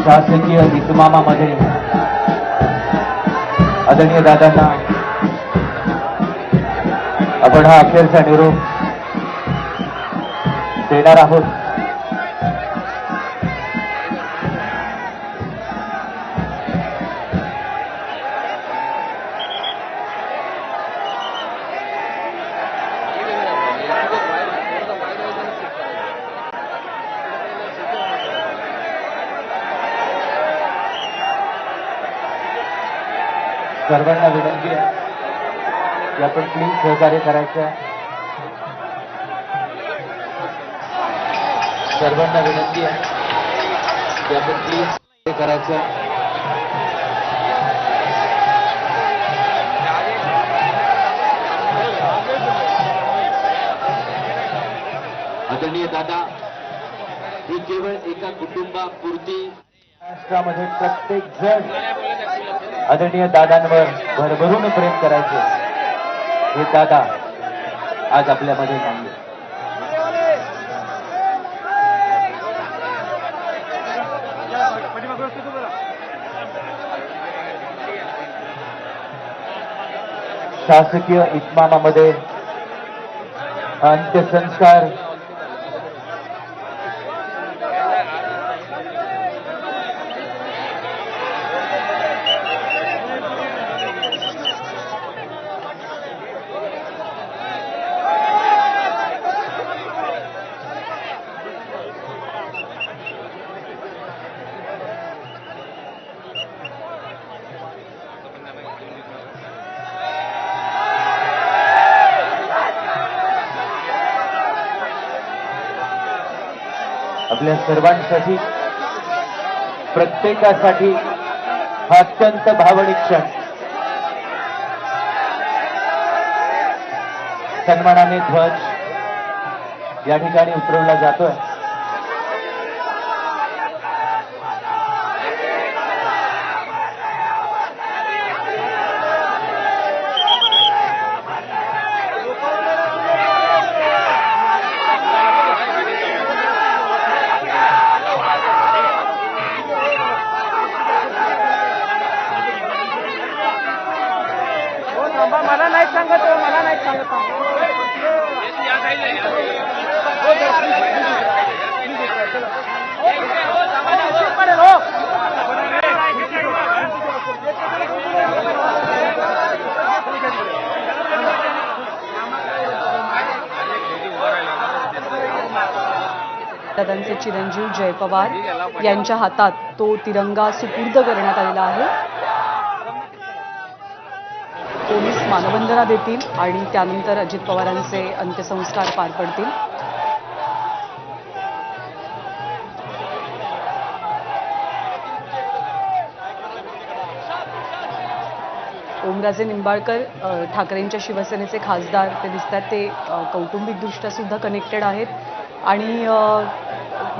शासकीय इतमामामध्ये आदरणीय दादांना आपण हा अखेरचा निरोप देणार आहोत. सर्वांना विनंती आहे की आपण प्लीज सहकार्य करायचं. सर्वांना विनंती आहे की आपण प्लीज सहकार्य करायचं. आदरणीय दादा, ही केवळ एका कुटुंबापुरती राष्ट्रामध्ये प्रत्येक जण आदरणीय दादांवर भरभरून प्रेम करायचे हे दादा आज आपल्यामध्ये मानले. शासकीय इतमामामध्ये अंत्यसंस्कार आपल्या सर्वांसाठी, प्रत्येकासाठी हा अत्यंत भावनिक क्षण. सन्मानाने ध्वज या ठिकाणी उतरवला जातोय. मला नाही सांगत. दादांचे चिरंजीव जय पवार यांच्या हातात तो तिरंगा सुपूर्द करण्यात आलेला आहे. पोलीस मानवंदना देतील आणि त्यानंतर अजित पवारांचे अंत्यसंस्कार पार पडतील. ओमराजे निंबाळकर ठाकरेंच्या शिवसेनेचे खासदार ते दिसतात. ते कौटुंबिकदृष्ट्या सुद्धा कनेक्टेड आहेत आणि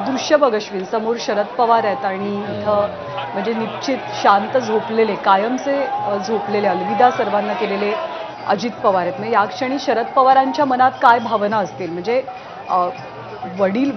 दृश्य बघ अश्विन, समोर शरद पवार आहेत आणि इथं म्हणजे निश्चित शांत झोपलेले, कायमचे झोपलेले, अलविदा सर्वांना केलेले अजित पवार आहेत. म्हणजे या क्षणी शरद पवारांच्या मनात काय भावना असतील. म्हणजे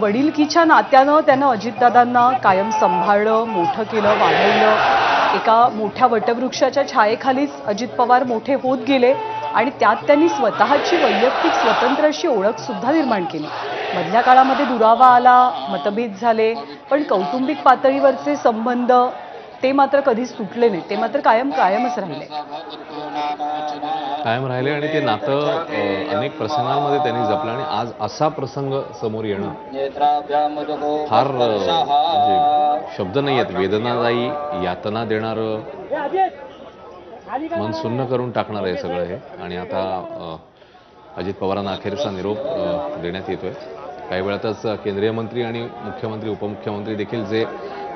वडीलकीच्या नात्यानं त्यानं अजितदादांना कायम सांभाळलं, मोठं केलं, वाढवलं. एका मोठ्या वटवृक्षाच्या छायेखालीच अजित पवार मोठे होत गेले आणि त्यात त्यांनी स्वतःची वैयक्तिक स्वतंत्र अशी ओळख सुद्धा निर्माण केली. मधल्या काळामध्ये दुरावा आला, मतभेद झाले, पण कौटुंबिक पातळीवरचे संबंध ते मात्र कधीच तुटले नाही. ते मात्र कायमच राहिले आणि ते नातं अनेक प्रसंगांमध्ये त्यांनी जपलं आणि आज असा प्रसंग समोर येणं फार म्हणजे शब्द नाही आहेत. वेदनादायी, यातना देणारं, मन सुन्न करून टाकणार आहे सगळं हे. आणि आता अजित पवारांना अखेरचा निरोप देण्यात येतोय. काही वेळातच केंद्रीय मंत्री आणि मुख्यमंत्री, उपमुख्यमंत्री देखील जे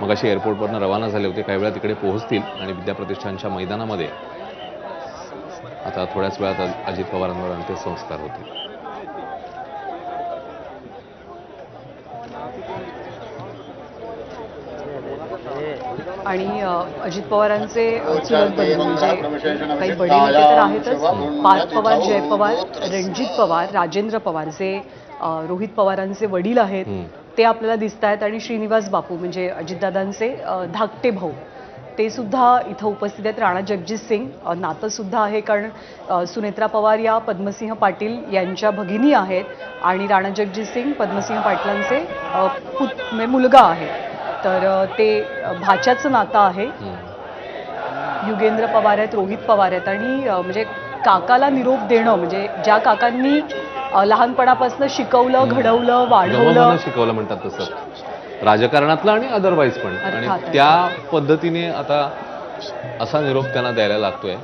मगाशी एअरपोर्टवरनं रवाना झाले होते, काही वेळा तिकडे पोहोचतील आणि विद्याप्रतिष्ठानच्या मैदानामध्ये आता थोड्याच वेळात अजित पवारांवर अंत्यसंस्कार होतील. आणि अजित पवारांचे चुलत बंधू म्हणजे काही बडे नेते तर आहेतच. पार्थ पवार, जय पवार, रणजित पवार, राजेंद्र पवार जे रोहित पवारांचे वडील आहेत, ते आपल्याला दिसत आहेत आणि श्रीनिवास बापू म्हणजे अजितदादांचे धाकटे भाऊ ते सुद्धा इथं उपस्थित आहेत. राणा जगजितसिंग नातं सुद्धा आहे कारण सुनेत्रा पवार या पद्मसिंह पाटील यांच्या भगिनी आहेत आणि राणा जगजितसिंग पद्मसिंह पाटलांचे म्हणजे मुलगा आहे. तर ते भाच्याचं नातं आहे. युगेंद्र पवार आहेत, रोहित पवार आहेत आणि म्हणजे काकाला निरोप देणं म्हणजे ज्या काकांनी लहानपणापासून शिकवलं, घडवलं, वाढवलं, शिकवलं म्हणतात तसं राजकारणातलं आणि अदरवाईज पण, आणि त्या पद्धतीने आता असा निरोप त्यांना द्यायला लागतोय.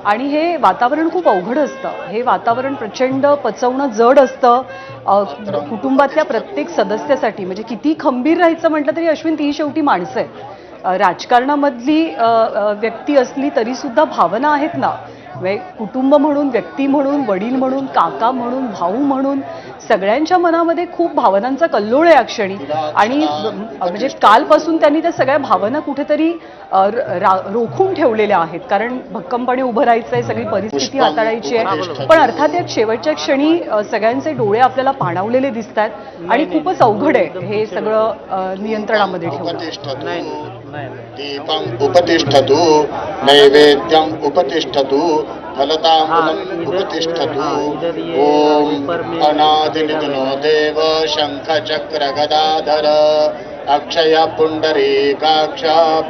आणि हे वातावरण खूप अवघड असतं. हे वातावरण प्रचंड पचवणं जड असतं कुटुंबातल्या प्रत्येक सदस्यासाठी. म्हणजे किती खंबीर राहायचं म्हटलं तरी अश्विन ती शेवटी माणसं आहेत. राजकारणामधली व्यक्ती असली तरी सुद्धा भावना आहेत ना. कुटुंब म्हणून, व्यक्ती म्हणून, वडील म्हणून, काका म्हणून, भाऊ म्हणून सगळ्यांच्या मनामध्ये खूप भावनांचा कल्लोळ आहे अक्षणी. आणि म्हणजे कालपासून त्यांनी त्या सगळ्या भावना कुठेतरी रोखून ठेवलेल्या आहेत कारण भक्कमपणे उभं राहायचं आहे, सगळी परिस्थिती हाताळायची आहे. पण अर्थात या शेवटच्या क्षणी सगळ्यांचे डोळे आपल्याला पाणावलेले दिसत आहेत आणि खूपच अवघड आहे हे सगळं नियंत्रणामध्ये ठेवणं. दीपं उपतिष्ठतु नैवेद्यं उपतिष्ठतु फलताम्बूलम् उपतिष्ठतु. ओम अनादिनिधनो देव शङ्खचक्रगदाधर अक्षय पुण्डरीकाक्ष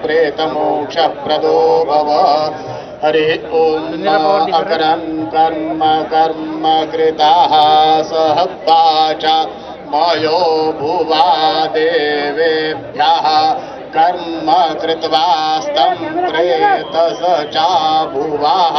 प्रेतमोक्षप्रदो भव. हरिः ओम अकरन् कर्म कर्म कृताः सह वाचा मयो भुवा देवेभ्यः कर्म कृत्वास्तं प्रेतस चा भुवः.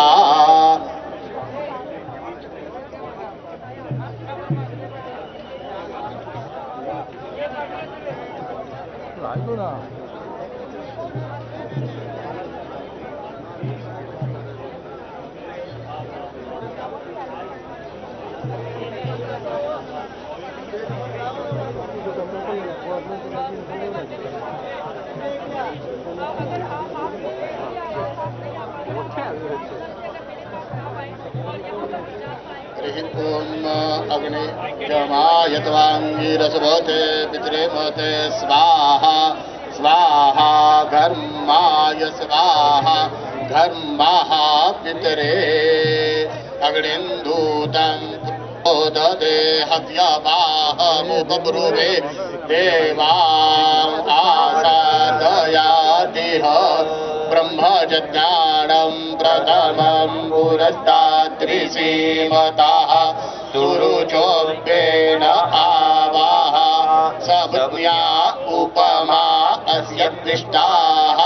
ओम अग्नि जमायत्वांगीरसभते पितरे मते स्वाहा स्वाहा घर्माय स्वाहा घर्माः पितरे. अग्निन्दूतं ओददे हव्यवाहमुपब्रुवे देवां आसादयादिह ब्रह्मजज्ञानं प्रथमं पुरस्तात्रिसीमतः सुरुचोपेन आवाह सभज्ञा उपमा अस्य दृष्टाः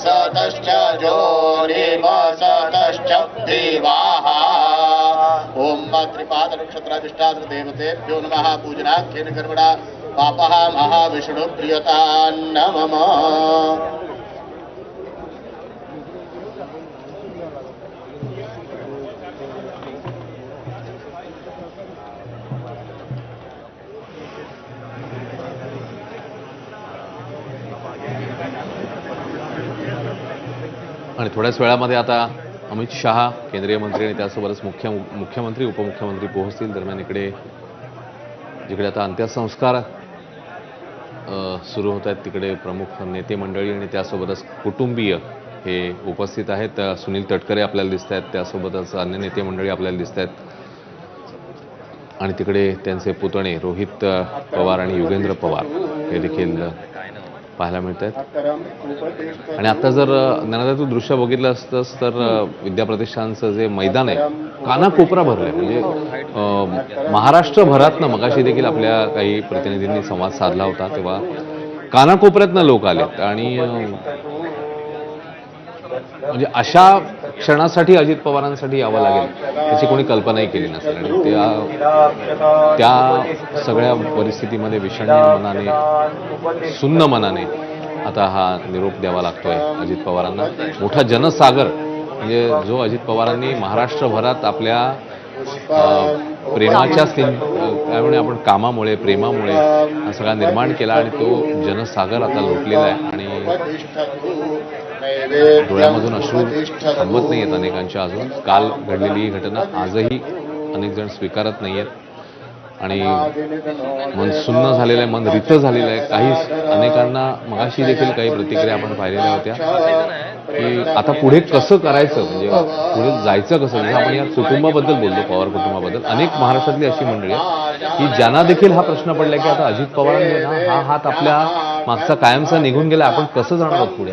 सतश्च जोरिम सतश्च विवाह. ओम त्रिपाद नक्षत्राधिष्ठात्र देवतेभ्यो नमः. पूजनाख्येन कर्मणा पापः महाविष्णु प्रियता नमः. आणि थोड्याच वेळामध्ये आता अमित शहा केंद्रीय मंत्री आणि त्यासोबतच मुख्यमंत्री उपमुख्यमंत्री पोहोचतील. दरम्यान इकडे जिकडे आता अंत्यसंस्कार सुरू होत आहेत तिकडे प्रमुख नेते मंडळी आणि त्यासोबतच कुटुंबीय हे उपस्थित आहेत. सुनील तटकरे आपल्याला दिसत आहेत, त्यासोबतच अन्य नेते मंडळी आपल्याला दिसत आहेत आणि तिकडे त्यांचे पुतणे रोहित पवार आणि युगेंद्र पवार हे देखील पाहायला मिळत आहेत. आणि आता जर ज्ञानदा तू दृश्य बघितलं असतंस तर विद्याप्रतिष्ठानचं जे मैदान आहे कानाकोपरा भरलंय. म्हणजे महाराष्ट्रभरातनं मगाशी देखील आपल्या काही प्रतिनिधींनी संवाद साधला होता तेव्हा कानाकोपऱ्यातनं लोक आलेत आणि म्हणजे अशा क्षणासाठी अजित पवारांसाठी यावं लागेल त्याची कोणी कल्पनाही केली नसेल. आणि त्या सगळ्या परिस्थितीमध्ये विषण्ण मनाने सुन्न मनाने आता हा निरोप द्यावा लागतोय अजित पवारांना. मोठा जनसागर म्हणजे जो अजित पवारांनी महाराष्ट्रभरात आपल्या प्रेमाच्या काय म्हणे आपण कामामुळे प्रेमामुळे हा सगळा निर्माण केला आणि तो जनसागर आता लोटलेला आहे आणि डोळ्यामधून अश्रू थांबत नाही आहेत अनेकांच्या. अजून काल घडलेली ही घटना आजही अनेक जण स्वीकारत नाही आहेत. आणि मन सुन्न झालेलं आहे, मन रिक्त झालेलं आहे. काही अनेकांना मगाशी देखील काही प्रतिक्रिया आपण पाहिलेल्या होत्या की आता पुढे कसं करायचं, म्हणजे पुढे जायचं कसं. म्हणजे आपण या कुटुंबाबद्दल बोललो, पवार कुटुंबाबद्दल. अनेक महाराष्ट्रातली अशी मंडळी आहे की ज्यांना देखील हा प्रश्न पडलाय की आता अजित पवारांनी ना हा हात आपल्या मागचा कायमचा निघून गेला, आपण कसं जाणार आहोत पुढे.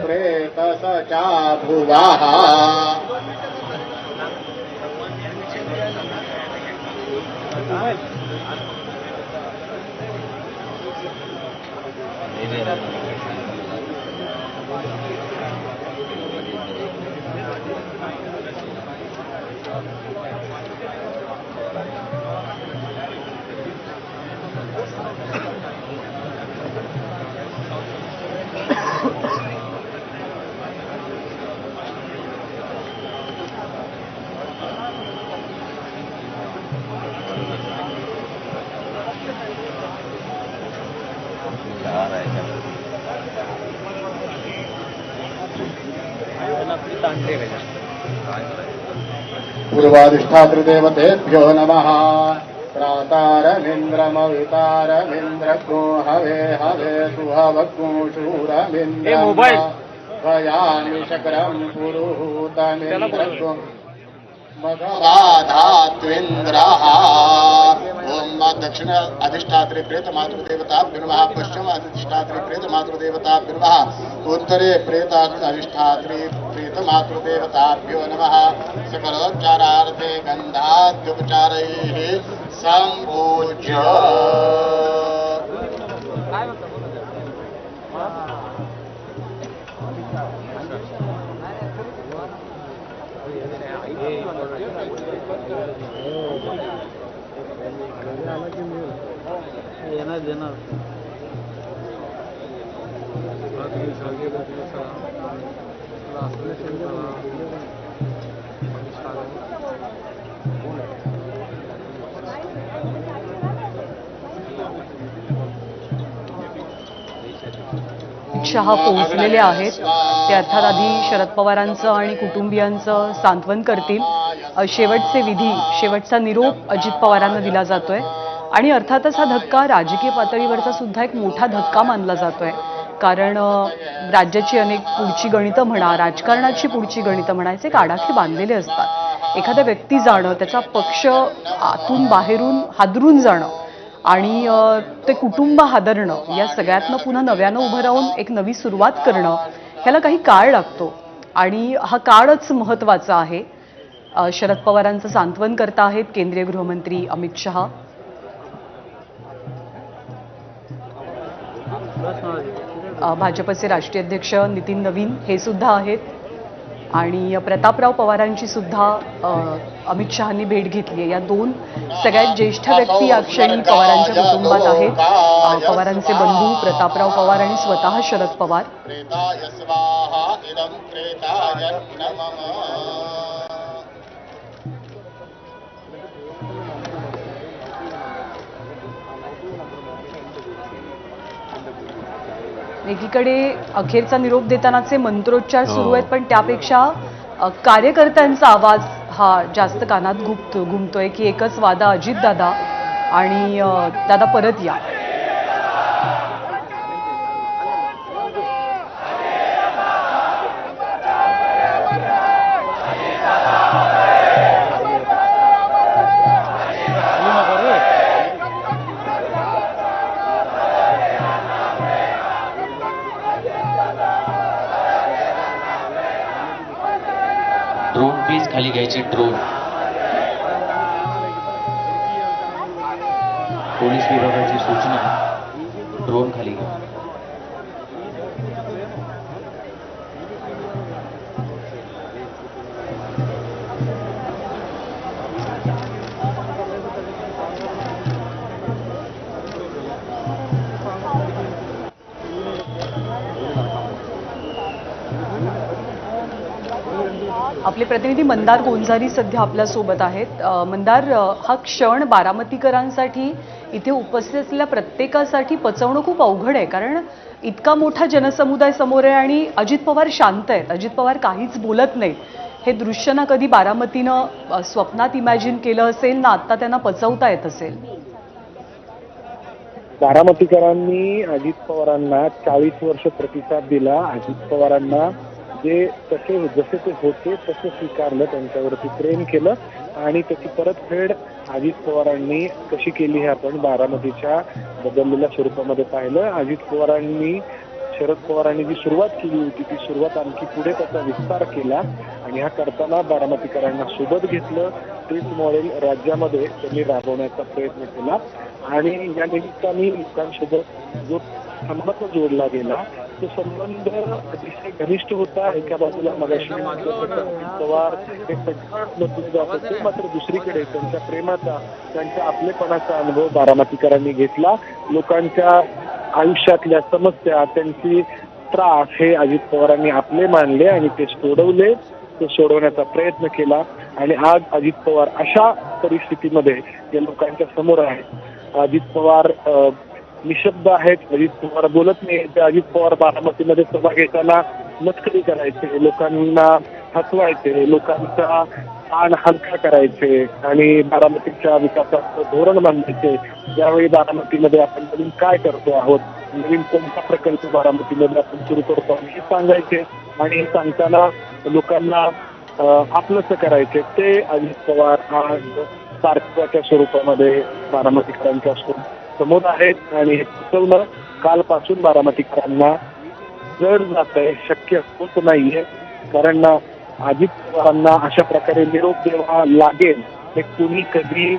पूर्वाधिष्ठातृदेवतेभ्यो नमः. प्रातारमिन्द्रमवितारमिन्द्रको हवे हवे सुहवग्शूरमिन्द्रम् भयामि शकरं पुरुहूतमिन्द्रको मघवाधात्विन्द्रः. ओम दक्षिण अधिष्ठात्री प्रेत मातृदेवताभ्यो नमः. पश्चिम अधिष्ठात्री प्रेत मातृदेवताभ्यो नमः. उत्तरे प्रेत अधिष्ठात्री प्रेत मातृदेवताभ्यो नमः. सकलोपचारार्थे गन्धाद्युपचारैः सम्पूज्य. शहा पोहोचलेले आहेत. ते अर्थात आधी शरद पवारांचं आणि कुटुंबियांचं सांत्वन करतील. शेवटचे विधी, शेवटचा निरोप अजित पवारांना दिला जातोय आणि अर्थातच हा धक्का राजकीय पातळीवरचा सुद्धा एक मोठा धक्का मानला जातोय. कारण राज्याची अनेक पुढची गणितं म्हणा, राजकारणाची पुढची गणितं म्हणायचे एक आडाखे बांधलेले असतात. एखाद्या व्यक्ती जाणं, त्याचा पक्ष आतून बाहेरून हादरून जाणं आणि ते कुटुंब हादरणं, या सगळ्यातनं पुन्हा नव्यानं उभं राहून एक नवी सुरुवात करणं, ह्याला काही काळ लागतो आणि हा काळच महत्त्वाचा आहे. शरद पवारांचं सांत्वन करता आहेत केंद्रीय गृहमंत्री अमित शहा. भाजपचे राष्ट्रीय अध्यक्ष नितीन नवीन हे सुद्धा आहेत आणि प्रतापराव पवारांची सुद्धा अमित शहांनी भेट घेतली आहे. या दोन सगळ्यात ज्येष्ठ व्यक्ती या क्षणी पवारांच्या कुटुंबात आहेत. पवारांचे बंधू प्रतापराव पवार आणि स्वतः शरद पवार. एकीकडे अखेरचा निरोप देतानाचे मंत्रोच्चार सुरू आहेत, पण त्यापेक्षा कार्यकर्त्यांचा आवाज हा जास्त कानात घुमतोय की एकच वादा अजित दादा आणि दादा परत या. ड्रोन प्लीज खाली घ्यायचे. ड्रोन पोलीस विभागाची सूचना, ड्रोन खाली घ्या. आपले प्रतिनिधी मंदार गोंजारी सध्या आपल्या सोबत आहेत. मंदार, हा क्षण बारामतीकरांसाठी, इथे उपस्थित असलेल्या प्रत्येकासाठी पचवणं खूप अवघड आहे, कारण इतका मोठा जनसमुदाय समोर आहे आणि अजित पवार शांत आहेत, अजित पवार काहीच बोलत नाहीत. हे दृश्य ना कधी बारामतीनं स्वप्नात इमॅजिन केलं असेल ना आत्ता त्यांना पचवता येत असेल. बारामतीकरांनी अजित पवारांना 40 वर्ष प्रतिसाद दिला. अजित पवारांना जसे ते होते तसे स्वीकारलं, त्यांच्यावरती प्रेम केलं आणि त्याची परतफेड अजित पवारांनी कशी केली हे आपण बारामतीच्या बदललेल्या स्वरूपामध्ये पाहिलं. अजित पवारांनी शरद पवारांनी जी सुरुवात केली होती ती सुरुवात आणखी पुढे त्याचा विस्तार केला आणि हा करताना बारामतीकरांना सोबत घेतलं. तेच मॉडेल राज्यामध्ये त्यांनी राबवण्याचा प्रयत्न केला आणि या निमित्ताने लोकांसोबत जो संबंध जोडला गेला तो संबंध अतिशय घनिष्ठ होता. एका बाजूला मगाशी पवार हे म्हटले जात होते, मात्र दुसरीकडे त्यांच्या प्रेमाचा, त्यांच्या आपलेपणाचा अनुभव बारामतीकरांनी घेतला. लोकांच्या आयुष्यातल्या समस्या, त्यांची त्रास हे अजित पवारांनी आपले मानले आणि ते सोडवले, ते सोडवण्याचा प्रयत्न केला आणि आज अजित पवार अशा परिस्थितीमध्ये या लोकांच्या समोर आहेत. अजित पवार निशब्द आहेत, अजित पवार बोलत नाही. ते अजित पवार बारामतीमध्ये सभा घेताना मस्करी करायचे, लोकांना हसवायचे, लोकांचा ताण हलका करायचे आणि बारामतीच्या विकासाचं धोरण बांधायचे. यावेळी बारामतीमध्ये आपण नवीन काय करतो आहोत, नवीन कोणता प्रकल्प बारामतीमध्ये आपण सुरू करतो आहोत हे सांगायचे आणि हे सांगताना लोकांना आपलंसं करायचे. ते अजित पवार आज सारख्याच्या स्वरूपामध्ये बारामतीकरांच्या समोर आहेत आणि हे सुचवणं कालपासून बारामतीकरांना जड जात आहे, शक्य होत नाहीये. कारण अजित पवारांना अशा प्रकारे निरोप द्यावा लागेल हे कुणी कधी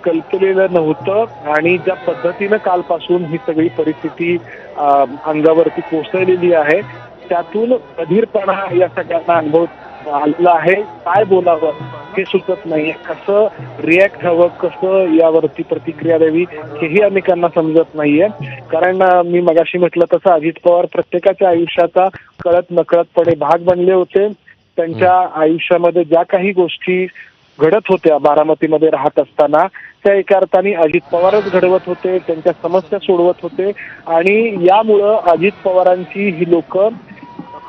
कल्पलेलं नव्हतं आणि ज्या पद्धतीनं कालपासून ही सगळी परिस्थिती अंगावरती कोसळलेली आहे त्यातून अधीरपणा या सगळ्यांना अनुभव आलेला आहे. काय बोलावं हे सुचत नाहीये, कसं रिॲक्ट हवं, कसं यावरती प्रतिक्रिया द्यावी हेही अनेकांना समजत नाहीये. कारण मी मगाशी म्हटलं तसं अजित पवार प्रत्येकाच्या आयुष्याचा कळत नकळतपणे भाग बनले होते. त्यांच्या आयुष्यामध्ये ज्या काही गोष्टी घडत होत्या बारामतीमध्ये राहत असताना त्या एका अर्थाने अजित पवारच घडवत होते, त्यांच्या समस्या सोडवत होते आणि यामुळं अजित पवारांची ही लोक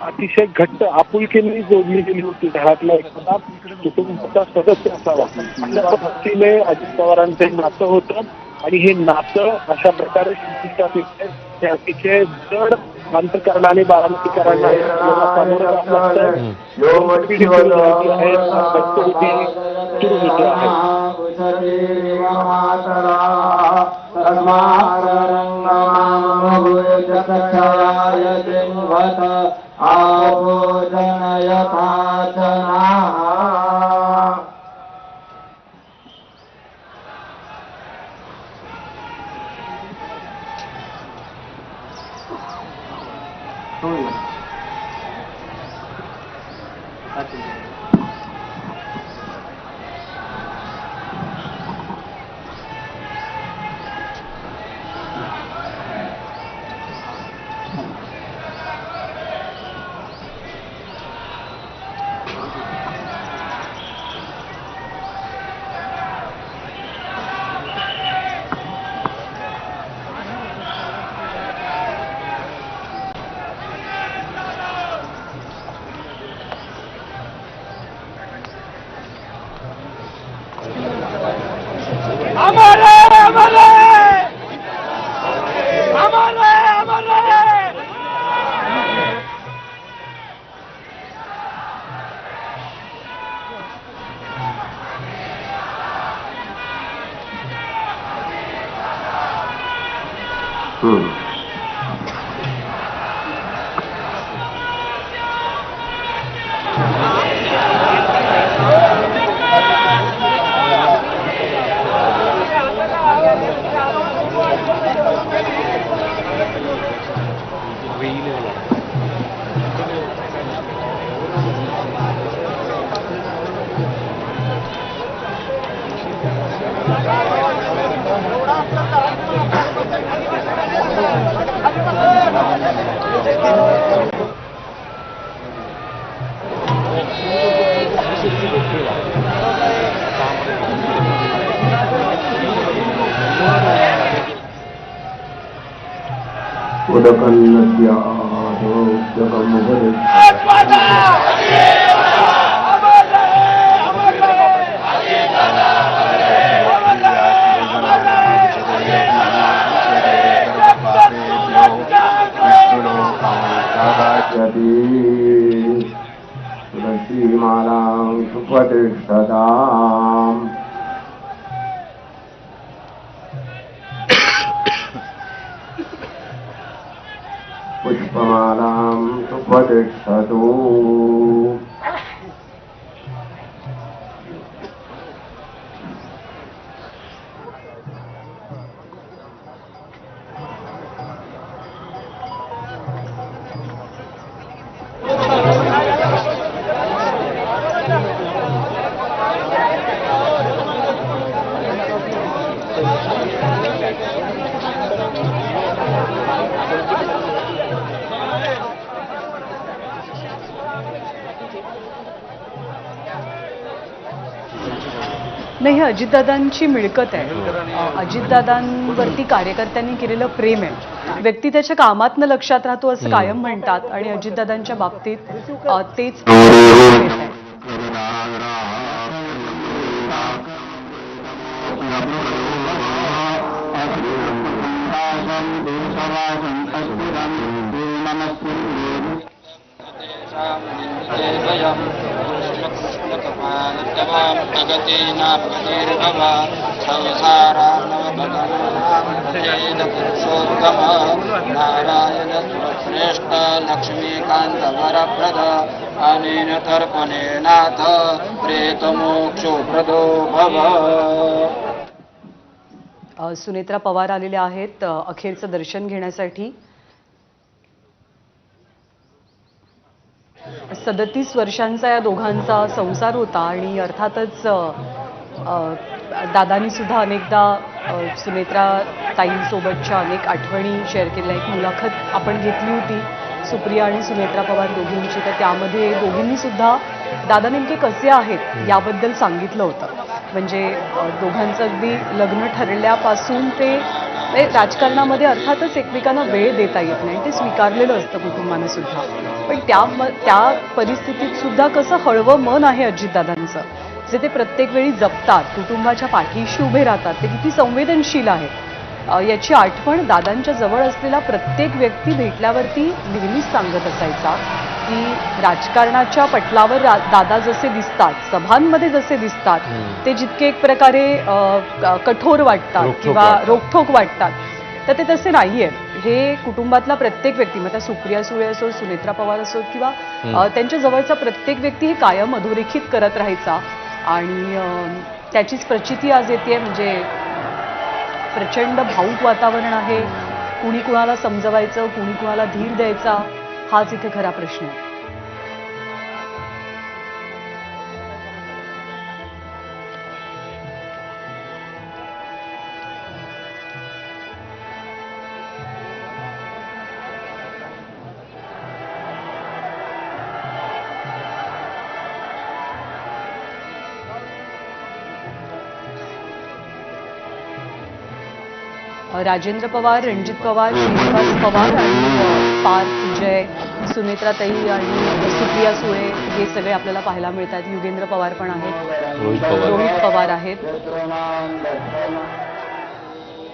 अतिशय घट्ट आपुलकीने जोडली गेली होती. घरातला एखादा कुटुंबाचा सदस्य असावा अशा पद्धतीने अजित पवारांचे नातं होतं आणि हे नातं अशा प्रकारे संपुष्टात येते. हे अतिशय जड अंतकरणाने बारामतीकरांना सामोरं जावं लागतं. सुरू होते तिष्ठति तुलसीमालां सुप्रतिष्ठताम् पुष्पमालां सुप्रतिष्ठतु नाही, अजितदादांची मिळकत आहे. अजितदादांवरती कार्यकर्त्यांनी केलेलं प्रेम आहे. व्यक्ती त्याच्या कामातनं लक्षात राहतो असं कायम म्हणतात आणि अजितदादांच्या बाबतीत तेच प्रेम आहे. नारायण श्रेष्ठ लक्ष्मीकांत वरप्रद अनेन तर्पणेनाथ प्रेतमोक्षोप्रदो भव. सुनेत्रा पवार आलेल्या आहेत अखेरचं दर्शन घेण्यासाठी. 37 वर्षांचा या दोघांचा संसार होता आणि अर्थातच दादांनी सुद्धा अनेकदा सुनेत्रा ताईंसोबतच्या अनेक आठवणी शेअर केल्या. एक मुलाखत आपण घेतली होती सुप्रिया आणि सुनेत्रा पवार दोघींची, तर त्यामध्ये दोघींनी सुद्धा दादा नेमके कसे आहेत याबद्दल सांगितलं होतं. म्हणजे दोघांचं अगदी लग्न ठरल्यापासून ते राजकारणामध्ये अर्थातच एकमेकांना वेळ देता येत नाही, ते स्वीकारलेलं असतं कुटुंबाने सुद्धा. पण त्या परिस्थितीत सुद्धा कसं हळवं मन आहे अजितदादांचं, जे ते प्रत्येक वेळी जपतात, कुटुंबाच्या पाठीशी उभे राहतात, ते किती संवेदनशील आहेत याची आठवण दादांच्या जवळ असलेला प्रत्येक व्यक्ती भेटल्यावरती नेहमीच सांगत असायचा की राजकारणाच्या पटलावर दादा जसे दिसतात, सभांमध्ये जसे दिसतात, ते जितके एक प्रकारे कठोर वाटतात किंवा रोखठोक वाटतात, तर ते तसे नाहीये. हे कुटुंबातला प्रत्येक व्यक्ती, मग त्या सुप्रिया सुळे असो, सुनेत्रा पवार असो किंवा त्यांच्या जवळचा प्रत्येक व्यक्ती हे कायम अधोरेखित करत राहायचा. आणि त्याचीच प्रचिती आज येते. म्हणजे प्रचंड भावूक वातावरण आहे. कुणी कुणाला समजवायचं, कुणी कुणाला धीर द्यायचा, हाच इथे खरा प्रश्न आहे. राजेंद्र पवार, रणजित पवार, श्रीनिवास पवार आणि पार्थ, जय, सुनेत्राताई आणि सुप्रिया सुळे हे सगळे आपल्याला पाहायला मिळतात. युगेंद्र पवार पण आहेत, रोहित पवार आहेत.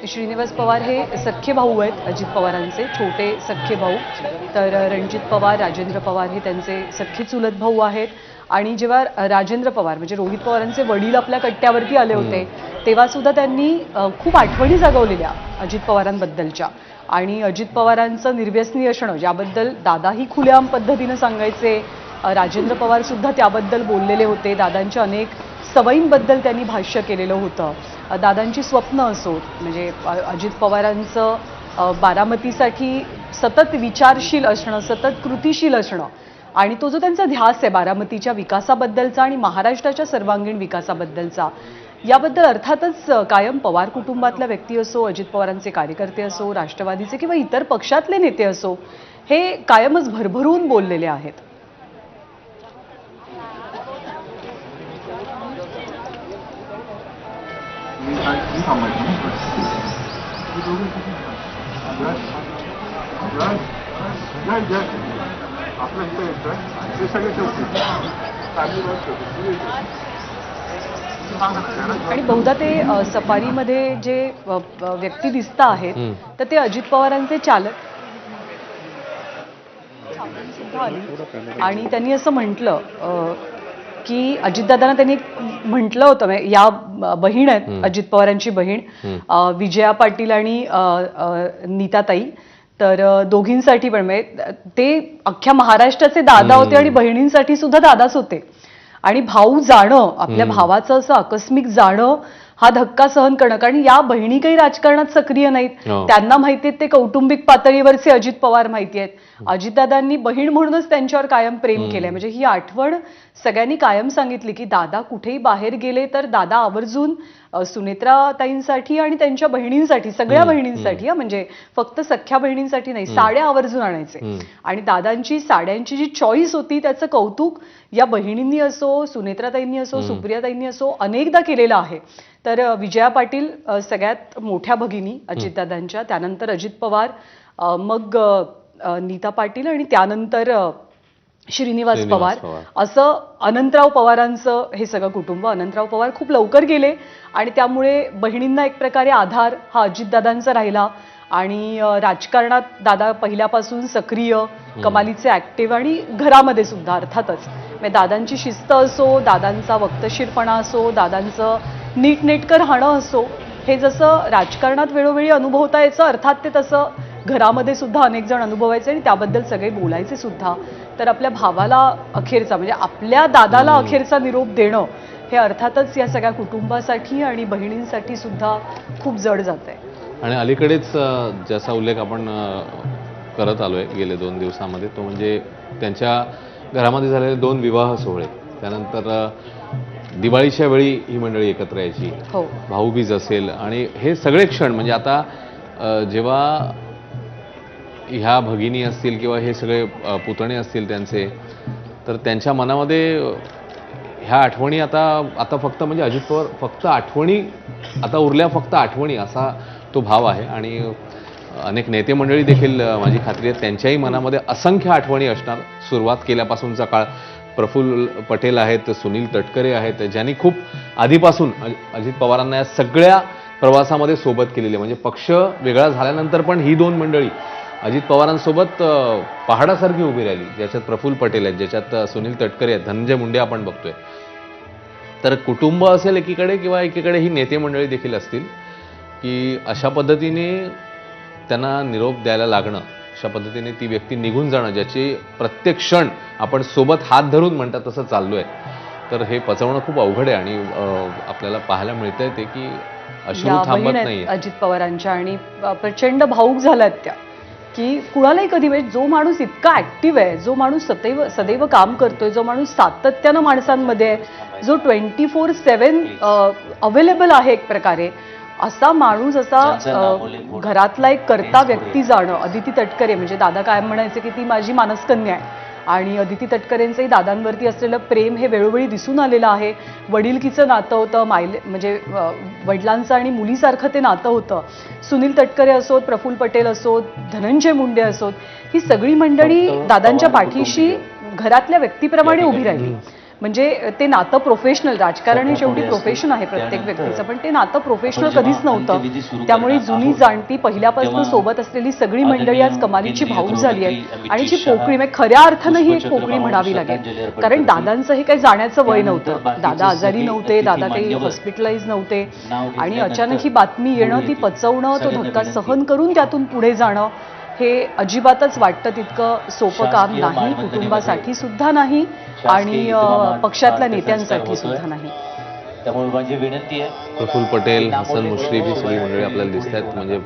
श्रीनिवास पवार हे सख्खे भाऊ आहेत अजित पवारांचे, छोटे सख्खे भाऊ. तर रणजित पवार, राजेंद्र पवार हे त्यांचे सख्खे चुलत भाऊ आहेत. आणि जेव्हा राजेंद्र पवार म्हणजे रोहित पवारांचे वडील आपल्या कट्ट्यावरती आले होते, तेव्हा सुद्धा त्यांनी खूप आठवणी जागवलेल्या अजित पवारांबद्दलच्या. आणि अजित पवारांचं निर्व्यसनी असणं ज्याबद्दल दादाही खुलेआम पद्धतीनं सांगायचे, राजेंद्र पवार सुद्धा त्याबद्दल बोललेले होते. दादांच्या अनेक सवयींबद्दल त्यांनी भाष्य केलेलं होतं. दादांची स्वप्न असोत, म्हणजे अजित पवारांचं बारामतीसाठी सतत विचारशील असणं, सतत कृतिशील असणं, आणि तो जो त्यांचा ध्यास आहे बारामतीच्या विकासाबद्दलचा आणि महाराष्ट्राच्या सर्वांगीण विकासाबद्दलचा, याबद्दल अर्थातच कायम पवार कुटुंबातल्या व्यक्ती असो, अजित पवारांचे कार्यकर्ते असो, राष्ट्रवादीचे किंवा इतर पक्षातले नेते असो, हे कायमच भरभरून बोललेले आहेत. आणि बहुधा ते सफारीमध्ये जे व्यक्ती दिसत आहेत, तर ते अजित पवारांचे चालक सुद्धा आली आणि त्यांनी असं म्हटलं की अजितदादांना त्यांनी म्हटलं होतं म्हणजे या बहीण आहेत अजित पवारांची बहीण विजया पाटील आणि नीताताई, तर दोघींसाठी पण म्हणजे ते अख्ख्या महाराष्ट्राचे दादा होते आणि बहिणींसाठी सुद्धा दादाच होते. आणि भाऊ जाणं, आपल्या भावाचं असं आकस्मिक जाणं हा धक्का सहन करणं, कारण या बहिणी काही राजकारणात सक्रिय नाहीत, त्यांना माहिती आहेत ते कौटुंबिक पातळीवरचे अजित पवार माहिती आहेत. अजितदादांनी बहीण म्हणूनच त्यांच्यावर कायम प्रेम केलंय. म्हणजे ही आठवण सगळ्यांनी कायम सांगितली की दादा कुठेही बाहेर गेले तर दादा आवर्जून सुनेत्राताईंसाठी आणि त्यांच्या बहिणींसाठी, सगळ्या बहिणींसाठी, म्हणजे फक्त सख्या बहिणींसाठी नाही, साड्या आवर्जून आणायचे. आणि दादांची साड्यांची जी चॉईस होती त्याचं कौतुक या बहिणींनी असो, सुनेत्राताईंनी असो, सुप्रियाताईंनी असो अनेकदा केलेलं आहे. तर विजया पाटील सगळ्यात मोठ्या भगिनी अजितदादांच्या, त्यानंतर अजित पवार, मग नीता पाटील आणि त्यानंतर श्रीनिवास पवार, असं अनंतराव पवारांचं हे सगळं कुटुंब. अनंतराव पवार खूप लवकर गेले आणि त्यामुळे बहिणींना एक प्रकारे आधार हा अजितदादांचा राहिला. आणि राजकारणात दादा पहिल्यापासून सक्रिय, कमालीचे ऍक्टिव्ह आणि घरामध्ये सुद्धा अर्थातच म्हणजे दादांची शिस्त असो, दादांचा वक्तशीरपणा असो, दादांचं नीटनेटकं राहणं असो, हे जसं राजकारणात वेळोवेळी अनुभवता यायचं अर्थात ते तसं घरामध्ये सुद्धा अनेक जण अनुभवायचे आणि त्याबद्दल सगळे बोलायचे सुद्धा. तर आपल्या भावाला अखेरचा म्हणजे आपल्या दादाला अखेरचा निरोप देणं हे अर्थातच या सगळ्या कुटुंबासाठी आणि बहिणींसाठी सुद्धा खूप जड जात आहे. आणि अलीकडेच ज्याचा उल्लेख आपण करत आलोय गेले 2 दिवसामध्ये, तो म्हणजे त्यांच्या घरामध्ये झालेले 2 विवाह सोहळे, त्यानंतर दिवाळीच्या वेळी ही मंडळी एकत्र यायची, भाऊबीज असेल, आणि हे सगळे क्षण म्हणजे आता जेव्हा ह्या भगिनी असतील किंवा हे सगळे पुतणे असतील त्यांचे, तर त्यांच्या मनामध्ये ह्या आठवणी आता फक्त म्हणजे अजित पवार फक्त आठवणी, आता उरल्या फक्त आठवणी, असा तो भाव आहे. आणि अनेक नेते मंडळी देखील माझी खात्री आहे त्यांच्याही मनामध्ये असंख्य आठवणी असणार. सुरुवात केल्यापासूनचा काळ, प्रफुल्ल पटेल आहेत, सुनील तटकरे आहेत, ज्यांनी खूप आधीपासून अजित पवारांना या सगळ्या प्रवासामध्ये सोबत केलेली, म्हणजे पक्ष वेगळा झाल्यानंतर पण ही 2 मंडळी अजित पवारांसोबत पहाडासारखी उभी राहिली, ज्याच्यात प्रफुल्ल पटेल आहेत, ज्याच्यात सुनील तटकरे आहेत, धनंजय मुंडे आपण बघतोय. तर कुटुंब असेल एकीकडे किंवा एकीकडे ही नेते मंडळी देखील असतील, की अशा पद्धतीने त्यांना निरोप द्यायला लागणं, अशा पद्धतीने ती व्यक्ती निघून जाणं, ज्याची प्रत्येक क्षण आपण सोबत हात धरून म्हणतात तसं चाललोय, तर हे पचवणं खूप अवघड आहे. आणि आपल्याला पाहायला मिळतंय ते की अश्रू थांबत नाही अजित पवारांच्या, आणि प्रचंड भावूक झाल्यात त्या, की कुणालाही कधी म्हणजे जो माणूस इतका ऍक्टिव्ह आहे, जो माणूस सदैव काम करतोय, जो माणूस सातत्यानं माणसांमध्ये आहे, जो 24/7 अवेलेबल आहे एक प्रकारे, असा माणूस, असा घरातला एक कर्ता व्यक्ती जाणं. अदिती तटकरे म्हणजे दादा कायम म्हणायचे की ती माझी मानसकन्या आहे, आणि अदिती तटकरेंचंही दादांवरती असलेलं प्रेम हे वेळोवेळी दिसून आलेलं आहे. वडिलकीचं नातं होतं, म्हणजे वडिलांचं आणि मुलीसारखं ते नातं होतं. सुनील तटकरे असोत, प्रफुल्ल पटेल असोत, धनंजय मुंडे असोत, ही सगळी मंडळी दादांच्या पाठीशी घरातल्या व्यक्तीप्रमाणे उभी राहिली. म्हणजे ते नातं प्रोफेशनल, राजकारण हे शेवटी प्रोफेशन आहे प्रत्येक व्यक्तीचं, पण ते नातं प्रोफेशनल कधीच नव्हतं. त्यामुळे जुनी जाणती पहिल्यापासून सोबत असलेली सगळी मंडळी आज कमालीची भाऊक झाली आहे. आणि जी पोकळी म्हणजे खऱ्या अर्थानं ही एक पोकळी म्हणावी लागेल, कारण दादांचं हे काही जाण्याचं वय नव्हतं, दादा आजारी नव्हते, दादा काही हॉस्पिटलाइज नव्हते, आणि अचानक ही बातमी येणं, ती पचवणं, तो धक्का सहन करून त्यातून पुढे जाणं, हे अजिबातच वाटतं तितकं सोपं काम नाही, कुटुंबासाठी सुद्धा नाही आणि पक्षातल्या नेत्यांसाठी सुद्धा नाही. त्यामुळे माझी विनंती आहे, प्रफुल्ल पटेल, हसन मुश्रीफ ही सगळी मंडळी आपल्याला दिसत आहेत. म्हणजे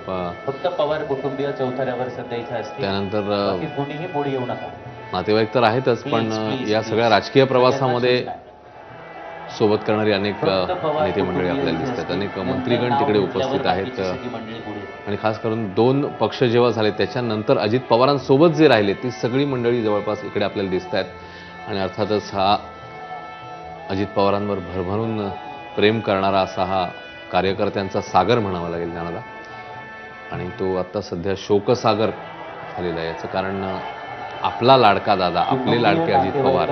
फक्त पवार कुटुंबीय चौथऱ्यावर सध्या इथे असते, त्यानंतर कोणीही पुढे येऊ नका. नातेवाईक तर आहेतच, पण या सगळ्या राजकीय प्रवासामध्ये सोबत करणारी अनेक नेते मंडळी आपल्याला दिसतात, अनेक मंत्रीगण तिकडे उपस्थित आहेत. आणि खास करून 2 पक्ष जेव्हा झाले त्याच्यानंतर अजित पवारांसोबत जे राहिले ती सगळी मंडळी जवळपास इकडे आपल्याला दिसत आहेत. आणि अर्थातच हा अजित पवारांवर भरभरून प्रेम करणारा असा हा कार्यकर्त्यांचा सागर म्हणावा लागेल ज्ञानाला, आणि तो आता सध्या शोकसागर झालेला आहे. याचं कारण आपला लाडका दादा, आपले लाडके अजित पवार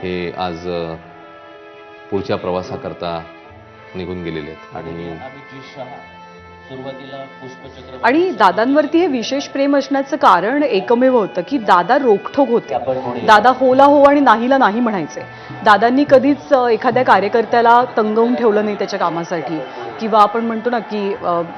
हे आज पुढच्या प्रवासाकरता निघून गेलेले आहेत. आणि सुरुवातीला पुष्पचक्र आणि दादांवरती हे विशेष प्रेम असण्याचं कारण एकमेव होतं की दादा रोखठोक होते. दादा होला हो आणि नाहीला नाही म्हणायचे. दादांनी कधीच एखाद्या कार्यकर्त्याला तंगवून ठेवलं नाही त्याच्या कामासाठी, किंवा आपण म्हणतो ना की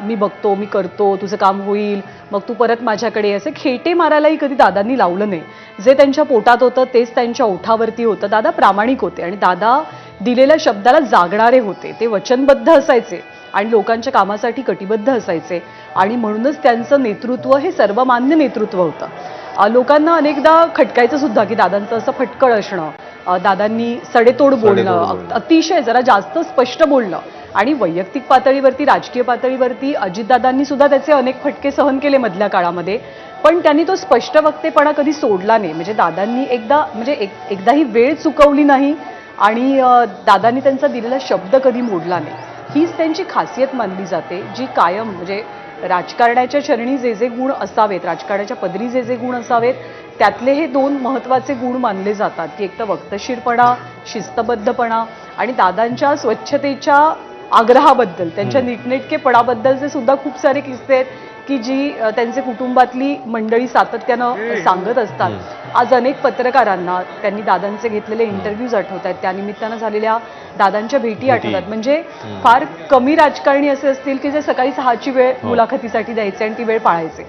मी बघतो, मी करतो, तुझं काम होईल, मग तू परत माझ्याकडे ये, असे खेटे मारायलाही कधी दादांनी लावलं नाही. जे त्यांच्या पोटात होतं तेच त्यांच्या ओठावरती होतं. दादा प्रामाणिक होते आणि दादा दिलेल्या शब्दाला जागणारे होते. ते वचनबद्ध असायचे आणि लोकांच्या कामासाठी कटिबद्ध असायचे आणि म्हणूनच त्यांचं नेतृत्व हे सर्वमान्य नेतृत्व होतं. लोकांना अनेकदा खटकायचं सुद्धा की दादांचं असं फटकळ असणं, दादांनी सडेतोड बोलणं, अतिशय जरा जास्त स्पष्ट बोलणं. आणि वैयक्तिक पातळीवरती, राजकीय पातळीवरती अजितदादांनी सुद्धा त्याचे अनेक फटके सहन केले मधल्या काळामध्ये, पण त्यांनी तो स्पष्ट वक्तेपणा कधी सोडला नाही. म्हणजे दादांनी एकदाही वेळ चुकवली नाही आणि दादांनी त्यांचा दिलेला शब्द कधी मोडला नाही. हीच त्यांची खासियत मानली जाते, जी कायम म्हणजे राजकारणाच्या चरणी जे जे गुण असावेत, राजकारणाच्या पदरी जे जे गुण असावेत, त्यातले हे दोन महत्त्वाचे गुण मानले जातात की एक तर वक्तशीरपणा, शिस्तबद्धपणा आणि दादांच्या स्वच्छतेच्या आग्रहाबद्दल, त्यांच्या नीटनेटकेपणाबद्दलचे सुद्धा खूप सारे किस्से आहेत की जी त्यांचे कुटुंबातली मंडळी सातत्यानं सांगत असतात. आज अनेक पत्रकारांना त्यांनी दादांचे घेतलेले इंटरव्ह्यूज आठवत आहेत, त्यानिमित्तानं झालेल्या दादांच्या भेटी आठवतात. म्हणजे फार कमी राजकारणी असे असतील की जे सकाळी 6ची वेळ मुलाखतीसाठी द्यायचे आणि ती वेळ पाळायचे.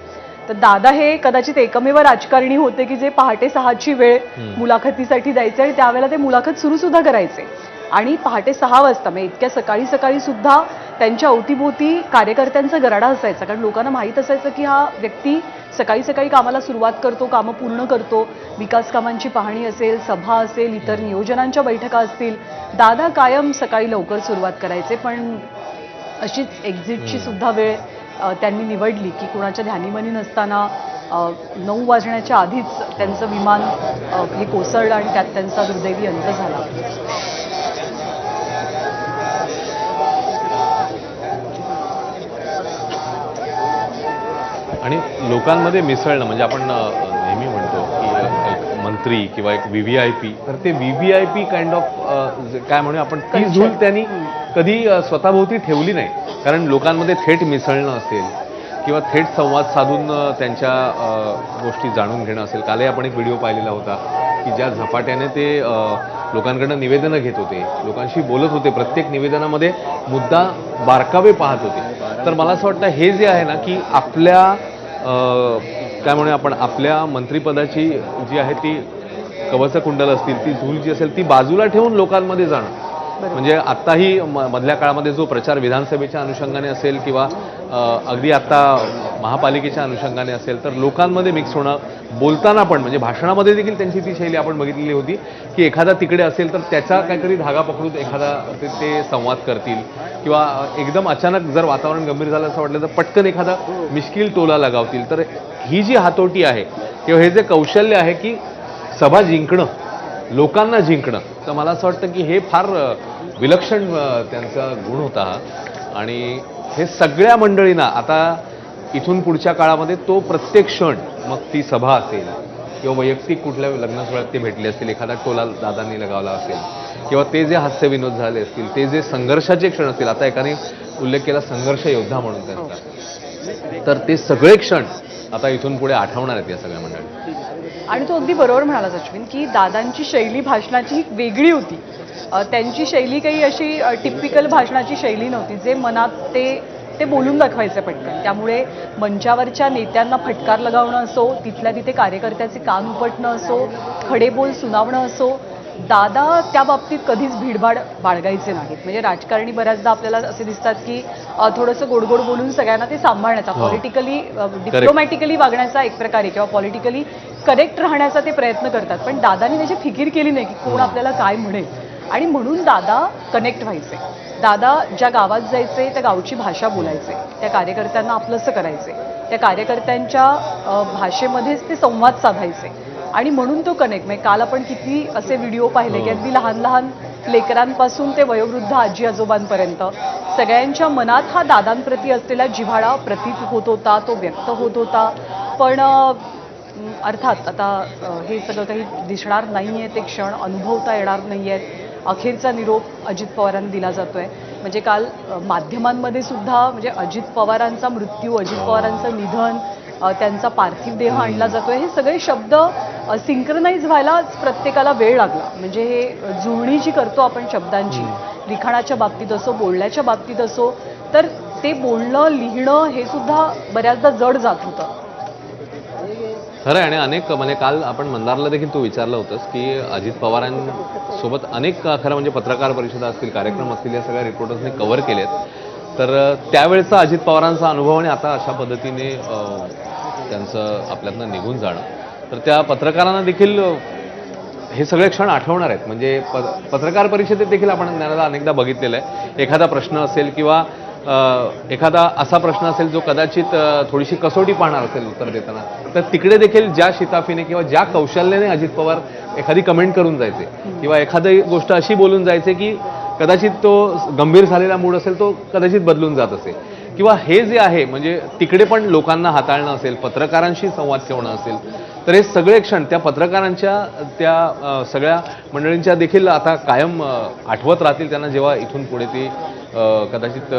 तर दादा हे कदाचित एकमेव राजकारणी होते की जे पहाटे 6ची वेळ मुलाखतीसाठी द्यायचे आणि त्यावेळेला ते मुलाखत सुरू सुद्धा करायचे. आणि पहाटे 6 वाजता म्हणजे इतक्या सकाळी सकाळी सुद्धा त्यांच्या अवतीभोवती कार्यकर्त्यांचा गराडा असायचा, कारण लोकांना माहीत असायचं की हा व्यक्ती सकाळी सकाळी कामाला सुरुवात करतो, कामं पूर्ण करतो. विकास कामांची पाहणी असेल, सभा असेल, इतर नियोजनांच्या बैठका असतील, दादा कायम सकाळी लवकर सुरुवात करायचे. पण अशीच एक्झिटची सुद्धा वेळ त्यांनी निवडली की कुणाच्या ध्यानीमनी नसताना 9 वाजण्याच्या आधीच त्यांचं विमान हे कोसळलं आणि त्यात त्यांचा दुर्दैवी अंत झाला. आणि लोकांमध्ये मिसळणं म्हणजे आपण नेहमी म्हणतो की एक मंत्री किंवा एक VVIP, तर ते VVIP काइंड ऑफ काय म्हणू आपण, ती झूल त्यांनी कधी स्वतःभोवती ठेवली नाही. कारण लोकांमध्ये थेट मिसळणं असेल किंवा थेट संवाद साधून त्यांच्या गोष्टी जाणून घेणं असेल. कालही आपण एक व्हिडिओ पाहिलेला होता की ज्या झपाट्याने ते लोकांकडनं निवेदनं घेत होते, लोकांशी बोलत होते, प्रत्येक निवेदनामध्ये मुद्दा बारकावे पाहत होते. तर मला असं वाटतं हे जे आहे ना की आपल्या काय म्हणूया आपण, आपल्या मंत्रिपदाची जी आहे ती कवचकुंडल असतील, ती झूल जी असेल ती बाजूला ठेवून लोकांमध्ये जाणं. म्हणजे आत्ताही मधल्या काळामध्ये जो प्रचार विधानसभेच्या अनुषंगाने असेल किंवा अगदी आत्ता महापालिकेच्या अनुषंगाने असेल, तर लोकांमध्ये मिक्स होणं, बोलताना पण म्हणजे भाषणामध्ये देखील त्यांची ती शैली आपण बघितलेली होती की एखादा तिकडे असेल तर त्याचा काहीतरी धागा पकडून एखादा ते संवाद करतील किंवा एकदम अचानक जर वातावरण गंभीर झालं असं वाटलं तर पटकन एखादा मिश्किल टोला लगावतील. तर ही जी हातोटी आहे किंवा हे जे कौशल्य आहे की सभा जिंकणं, लोकांना जिंकणं, तर मला असं वाटतं की हे फार विलक्षण त्यांचा गुण होता. आणि हे सगळ्या मंडळींना आता इथून पुढच्या काळामध्ये तो प्रत्येक क्षण, मग ती सभा असेल किंवा वैयक्तिक कुठल्या लग्न सोहळ्यात ते भेटले असतील, एखादा टोला दादांनी लगावला असेल किंवा ते जे हास्यविनोद झाले असतील, ते जे संघर्षाचे क्षण असतील, आता एकाने उल्लेख केला संघर्ष योद्धा म्हणून त्यांचा, तर ते सगळे क्षण आता इथून पुढे आठवणार आहेत या सगळ्या मंडळी. आणि तो अगदी बरोबर म्हणाला अश्विन की दादांची शैली भाषणाची ही वेगळी होती. त्यांची शैली काही अशी टिपिकल भाषणाची शैली नव्हती. जे मनात ते बोलून दाखवायचे पटकन. त्यामुळे मंचावरच्या नेत्यांना फटकार लगावणं असो, तिथल्या तिथे कार्यकर्त्याचे कान उपटणं असो, खडेबोल सुनावणं असो, दादा त्या बाबतीत कधीच भीडभाड बाळगायचे नाहीत. म्हणजे राजकारणी बऱ्याचदा आपल्याला असे दिसतात की थोडंसं गोडगोड बोलून सगळ्यांना ते सांभाळण्याचा, पॉलिटिकली डिप्लोमॅटिकली वागण्याचा एक प्रकारे किंवा पॉलिटिकली करेक्ट राहण्याचा ते प्रयत्न करतात. पण दादानी त्याची फिकीर केली नाही की कोण आपल्याला काय म्हणेल, आणि म्हणून दादा कनेक्ट व्हायचे. दादा ज्या गावात जायचे त्या गावची भाषा बोलायचे, त्या कार्यकर्त्यांना आपलंसं करायचे, त्या कार्यकर्त्यांच्या भाषेमध्येच ते संवाद साधायचे आणि म्हणून तो कनेक्ट. म्हणजे काल आपण किती असे व्हिडिओ पाहिले की अगदी लहान लहान लेकरांपासून ते वयोवृद्ध आजी आजोबांपर्यंत सगळ्यांच्या मनात हा दादांप्रती असलेला जिव्हाळा प्रतीत होत होता, तो व्यक्त होत होता. पण अर्थात आता हे सगळं काही दिसणार नाही आहे, ते क्षण अनुभवता येणार नाही आहेत. अखेरचा निरोप अजित पवारांना दिला जातोय. म्हणजे काल माध्यमांमध्ये सुद्धा म्हणजे अजित पवारांचा मृत्यू, अजित पवारांचं निधन, त्यांचा पार्थिव देह आणला जातोय, हे सगळे शब्द सिंक्रनाइज व्हायला प्रत्येकाला वेळ लागला. म्हणजे हे जुळणी जी करतो आपण शब्दांची, लिखाणाच्या बाबतीत असो, बोलण्याच्या बाबतीत असो, तर ते बोलणं, लिहिणं हे सुद्धा बऱ्याचदा जड जात होतं. खरं आहे. आणि अनेक म्हणजे काल आपण मंदारला देखील तू विचारलं होतंस की अजित पवारांसोबत अनेक खरं म्हणजे पत्रकार परिषदा असतील, कार्यक्रम असतील, या सगळ्या रिपोर्टर्सने कव्हर केलेत. तर त्यावेळेचा अजित पवारांचा अनुभव आणि आता अशा पद्धतीने त्यांचं आपल्यातनं निघून जाणं, तर त्या पत्रकारांना देखील हे सगळे क्षण आठवणार आहेत. म्हणजे पत्रकार परिषदेत देखील आपण त्यांना अनेकदा बघितलेलं आहे. एखादा प्रश्न असेल किंवा एखादा असा प्रश्न असेल जो कदाचित थोडीशी कसोटी पाहणार असेल उत्तर देताना, तर तिकडे देखील ज्या शिताफीने किंवा ज्या कौशल्याने अजित पवार एखादी कमेंट करून जायचे किंवा एखादी गोष्ट अशी बोलून जायचे की कदाचित तो गंभीर झालेला मूड असेल तो कदाचित बदलून जात असेल, किंवा हे जे आहे म्हणजे तिकडे पण लोकांना हाताळणं असेल, पत्रकारांशी संवाद ठेवणं असेल, तर हे सगळे क्षण त्या पत्रकारांच्या त्या सगळ्या मंडळींच्या देखील आता कायम आठवत राहतील त्यांना, जेव्हा इथून पुढे ती कदाचित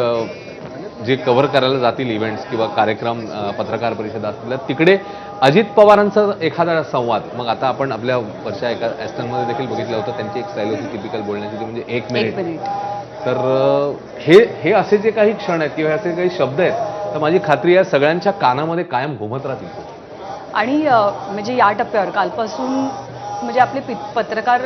जे कव्हर करायला जातील इव्हेंट्स किंवा कार्यक्रम, पत्रकार परिषदा असतील, तिकडे अजित पवारांचा एखादा संवाद. मग आता आपण आपल्या वर्षा एका ॲस्टनमध्ये देखील बघितलं होतं, त्यांची एक स्टाईल होती टिपिकल बोलण्याची, ती म्हणजे 1 मिनिट. तर हे असे जे काही क्षण आहेत किंवा असे काही शब्द आहेत, तर माझी खात्री आहे सगळ्यांच्या कानामध्ये कायम घुमत राहतील. आणि म्हणजे या टप्प्यावर कालपासून म्हणजे आपले पत्रकार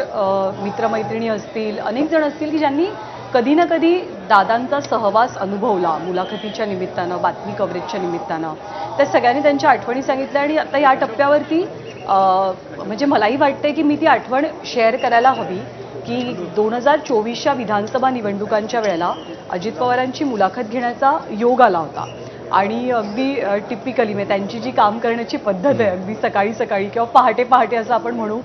मित्रमैत्रिणी असतील, अनेक जण असतील की ज्यांनी कधी ना कधी दादांचा सहवास अनुभवला मुलाखतीच्या निमित्तानं, बातमी कव्हरेजच्या निमित्तानं. त्या सगळ्यांनी त्यांच्या आठवणी सांगितल्या. आणि आता या टप्प्यावरती म्हणजे मलाही वाटतंय की मी ती आठवण शेअर करायला हवी की 2024च्या विधानसभा निवडणुकांच्या वेळेला अजित पवारांची मुलाखत घेण्याचा योग आला होता. आणि अगदी टिपिकली म्हणजे त्यांची जी काम करण्याची पद्धत आहे, अगदी सकाळी सकाळी किंवा पहाटे पहाटे असं आपण म्हणू,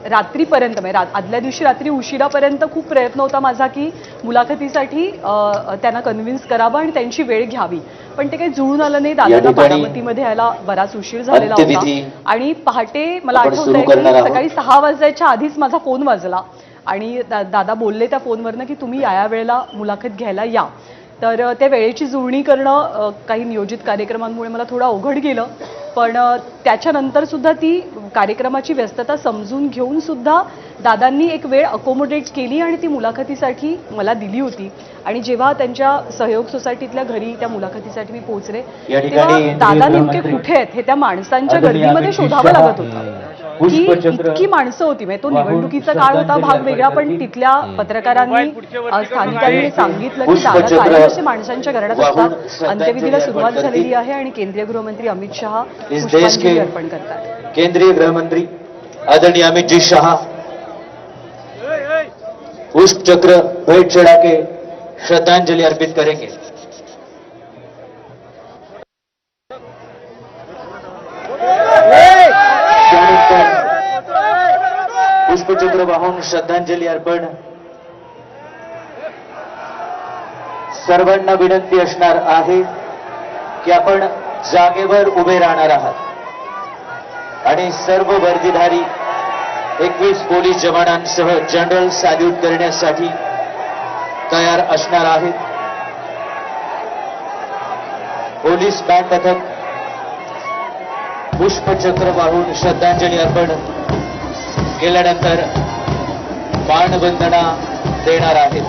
रात्रीपर्यंत म्हणजे आदल्या दिवशी रात्री उशिरापर्यंत खूप प्रयत्न होता माझा की मुलाखतीसाठी त्यांना कन्व्हिन्स करावं आणि त्यांची वेळ घ्यावी. पण ते काही जुळून आलं नाही. दादांना बारामतीमध्ये यायला बराच उशीर झालेला होता. आणि पहाटे मला आठवतंय की सकाळी 6 वाजायच्या आधीच माझा फोन वाजला आणि दादा बोलले त्या फोनवरनं की तुम्ही या वेळेला मुलाखत घ्यायला या. तर त्या वेळेची जुळणी करणं काही नियोजित कार्यक्रमांमुळे मला थोडं अवघड गेलं. पण त्याच्यानंतर सुद्धा ती कार्यक्रमाची व्यस्तता समजून घेऊन सुद्धा दादांनी एक वेळ अकोमोडेट केली आणि ती मुलाखतीसाठी मला दिली होती. आणि जेव्हा त्यांच्या सहयोग सोसायटीतल्या घरी त्या मुलाखतीसाठी मी पोहोचले, तेव्हा दादा नेमके कुठे आहेत हे त्या माणसांच्या गर्दीमध्ये शोधावं लागत होतं. की इतकी माणसं होती. म्हणजे तो निवडणुकीचा काळ होता, भाग वेगळा, पण तिथल्या पत्रकारांनी, स्थानिकांनी सांगितलं की दादा कायम असे माणसांच्या घराण्यात असतात. अंत्यविधीला सुरुवात झालेली आहे आणि केंद्रीय गृहमंत्री अमित शहा पुष्पांजली अर्पण करतात. केंद्रीय गृहमंत्री आदरणीय अमित जी शाह पुष्प चक्र भेंट चढ़ा के श्रद्धांजलि अर्पित करेंगे. पुष्पचक्र वाहून श्रद्धांजली अर्पण. सर्वांना विनंती असणार आहे की आपण जागेवर उभे राहणार आहात आणि सर्व वर्दीधारी 21 पोलीस जवानांसह जनरल सॅल्यूट करण्यासाठी तयार असणार आहेत. पोलीस बँड पथक पुष्पचक्र वाहून श्रद्धांजली अर्पण केल्यानंतर मानवंदना देणार आहेत.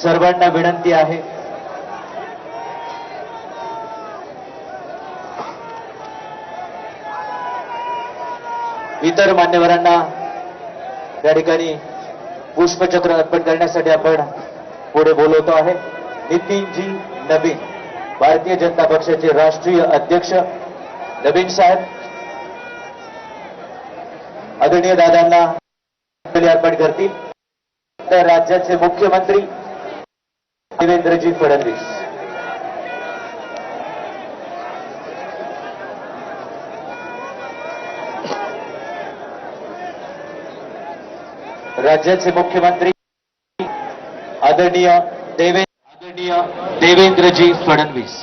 सर्वांना विनंती आहे इतर मान्यवरांना त्या ठिकाणी पुष्पचक्र अर्पण करण्यासाठी आपण पुढे बोलवतो आहे. नितीनजी नवीन, भारतीय जनता पक्षाचे राष्ट्रीय अध्यक्ष नवीन साहेब आदरणीय दादांना अर्पण करतील. तर राज्याचे मुख्यमंत्री देवेंद्रजी फडणवीस, राज्याचे मुख्यमंत्री आदरणीय आदरणीय देवेंद्रजी फडणवीस.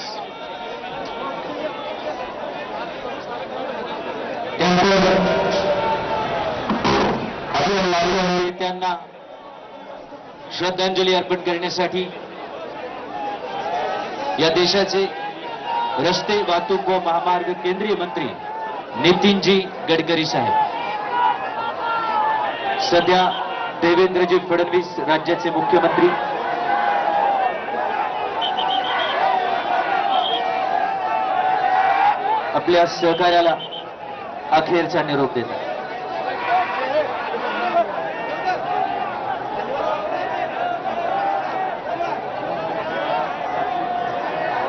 त्यांना श्रद्धांजली अर्पण करण्यासाठी या देशाचे रस्ते वाहतूक व महामार्ग केंद्रीय मंत्री नितीनजी गडकरी साहेब. सध्या देवेंद्रजी फडणवीस राज्याचे मुख्यमंत्री आपल्या सहकार्याला अखेरचा निरोप देतात.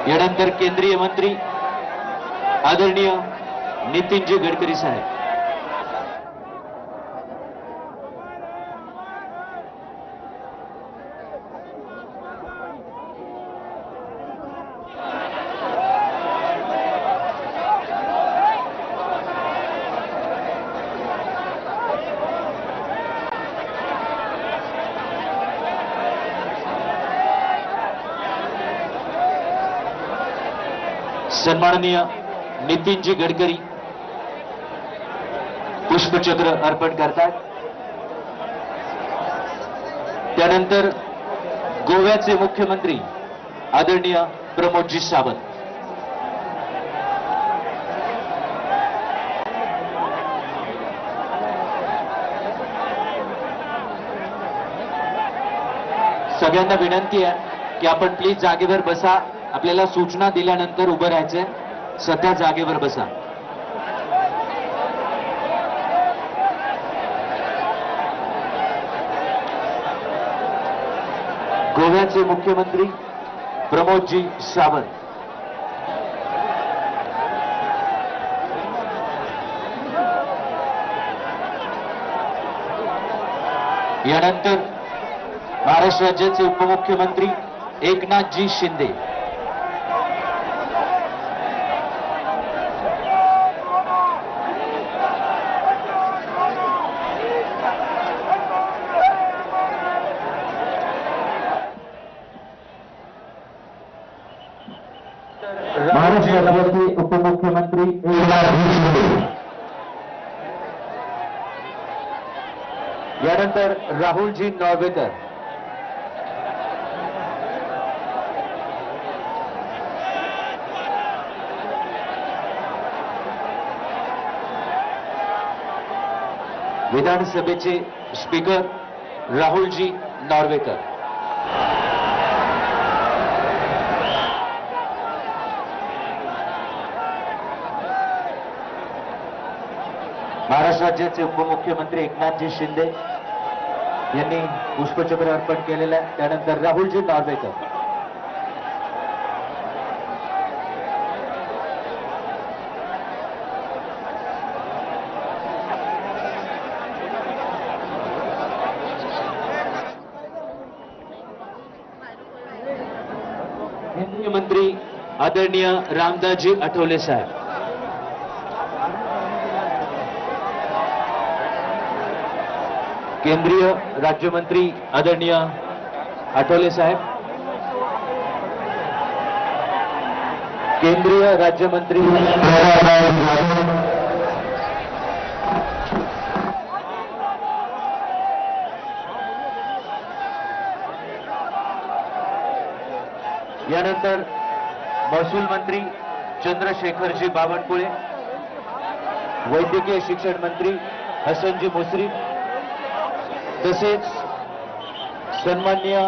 यानंतर केंद्रीय मंत्री आदरणीय नितीनजी गडकरी साहेब. सन्माननीय नितीनजी गडकरी पुष्पचक्र अर्पण करतात. त्यानंतर गोव्याचे मुख्यमंत्री आदरणीय प्रमोदजी सावंत. सगळ्यांना विनंती आहे की आपण प्लीज जागेवर बसा. आपल्याला सूचना दिल्यानंतर उभं राहायचंय. सध्या जागेवर बसा. गोव्याचे मुख्यमंत्री प्रमोदजी सावंत. यानंतर महाराष्ट्र राज्याचे उपमुख्यमंत्री एकनाथजी शिंदे. महाराष्ट्र राज्याचे उपमुख्यमंत्री एकनाथजी शिंदे. यानंतर राहुलजी नॉर्वेकर. विधानसभेचे स्पीकर राहुलजी नॉर्वेकर. महाराष्ट्र राज्याचे उपमुख्यमंत्री एकनाथजी शिंदे यांनी पुष्पचक्र अर्पण केलेलं आहे. त्यानंतर राहुलजी नॉर्वेकर. केंद्रीय मंत्री आदरणीय रामदासजी आठवले साहेब. केंद्रीय राज्यमंत्री आदरणीय आठवले साहेब. केंद्रीय राज्यमंत्री यानंतर महसूल मंत्री चंद्रशेखरजी बावनकुळे. वैद्यकीय शिक्षण मंत्री हसनजी मुश्रीफ. तसेच सन्माननीय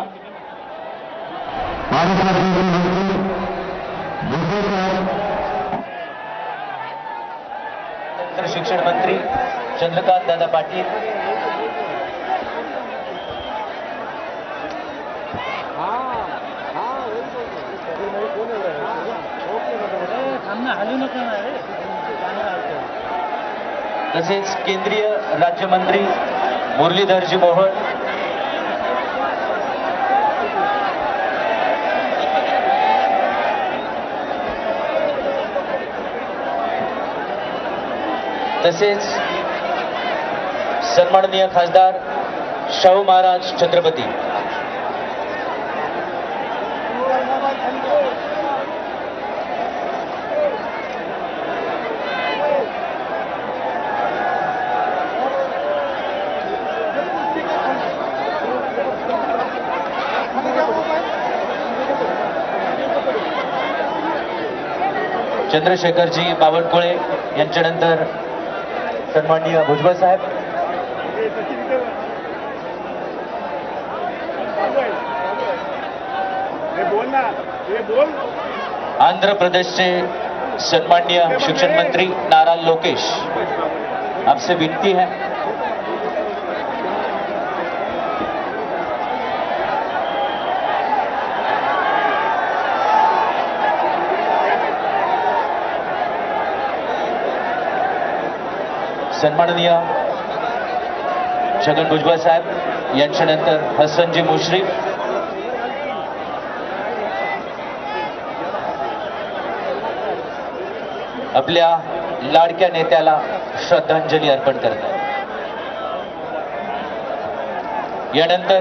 शिक्षण मंत्री चंद्रकांत दादा पाटील. तसेच केंद्रीय राज्यमंत्री मुरलीधरजी मोहोळ. तसेच सन्माननीय खासदार शाहू महाराज छत्रपती. चंद्रशेखरजी बावनकुळे यांच्यानंतर सन्माननीय भुजबळ साहेब. आंध्र प्रदेशचे सन्माननीय शिक्षण मंत्री नारा लोकेश, आपसे विनती है सन्माननीय छगन भुजबळ साहेब यांच्यानंतर हसनजी मुश्रीफ. आपल्या लाडक्या नेत्याला श्रद्धांजली अर्पण करतात. यानंतर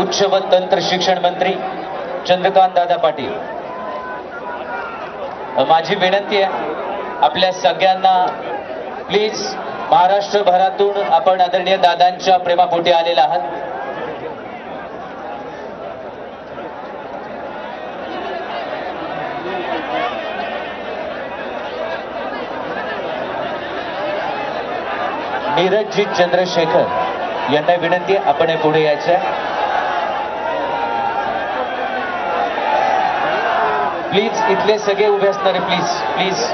उच्च व तंत्र शिक्षण मंत्री चंद्रकांत दादा पाटील. माझी विनंती आहे आपल्या सगळ्यांना, प्लीज महाराष्ट्रभरातून आपण आदरणीय दादांच्या प्रेमापोटी आलेला आहात. नीरजजी चंद्रशेखर यांना विनंती आहे आपण पुढे यायचं आहे. प्लीज इथले सगळे उभे असणारे प्लीज प्लीज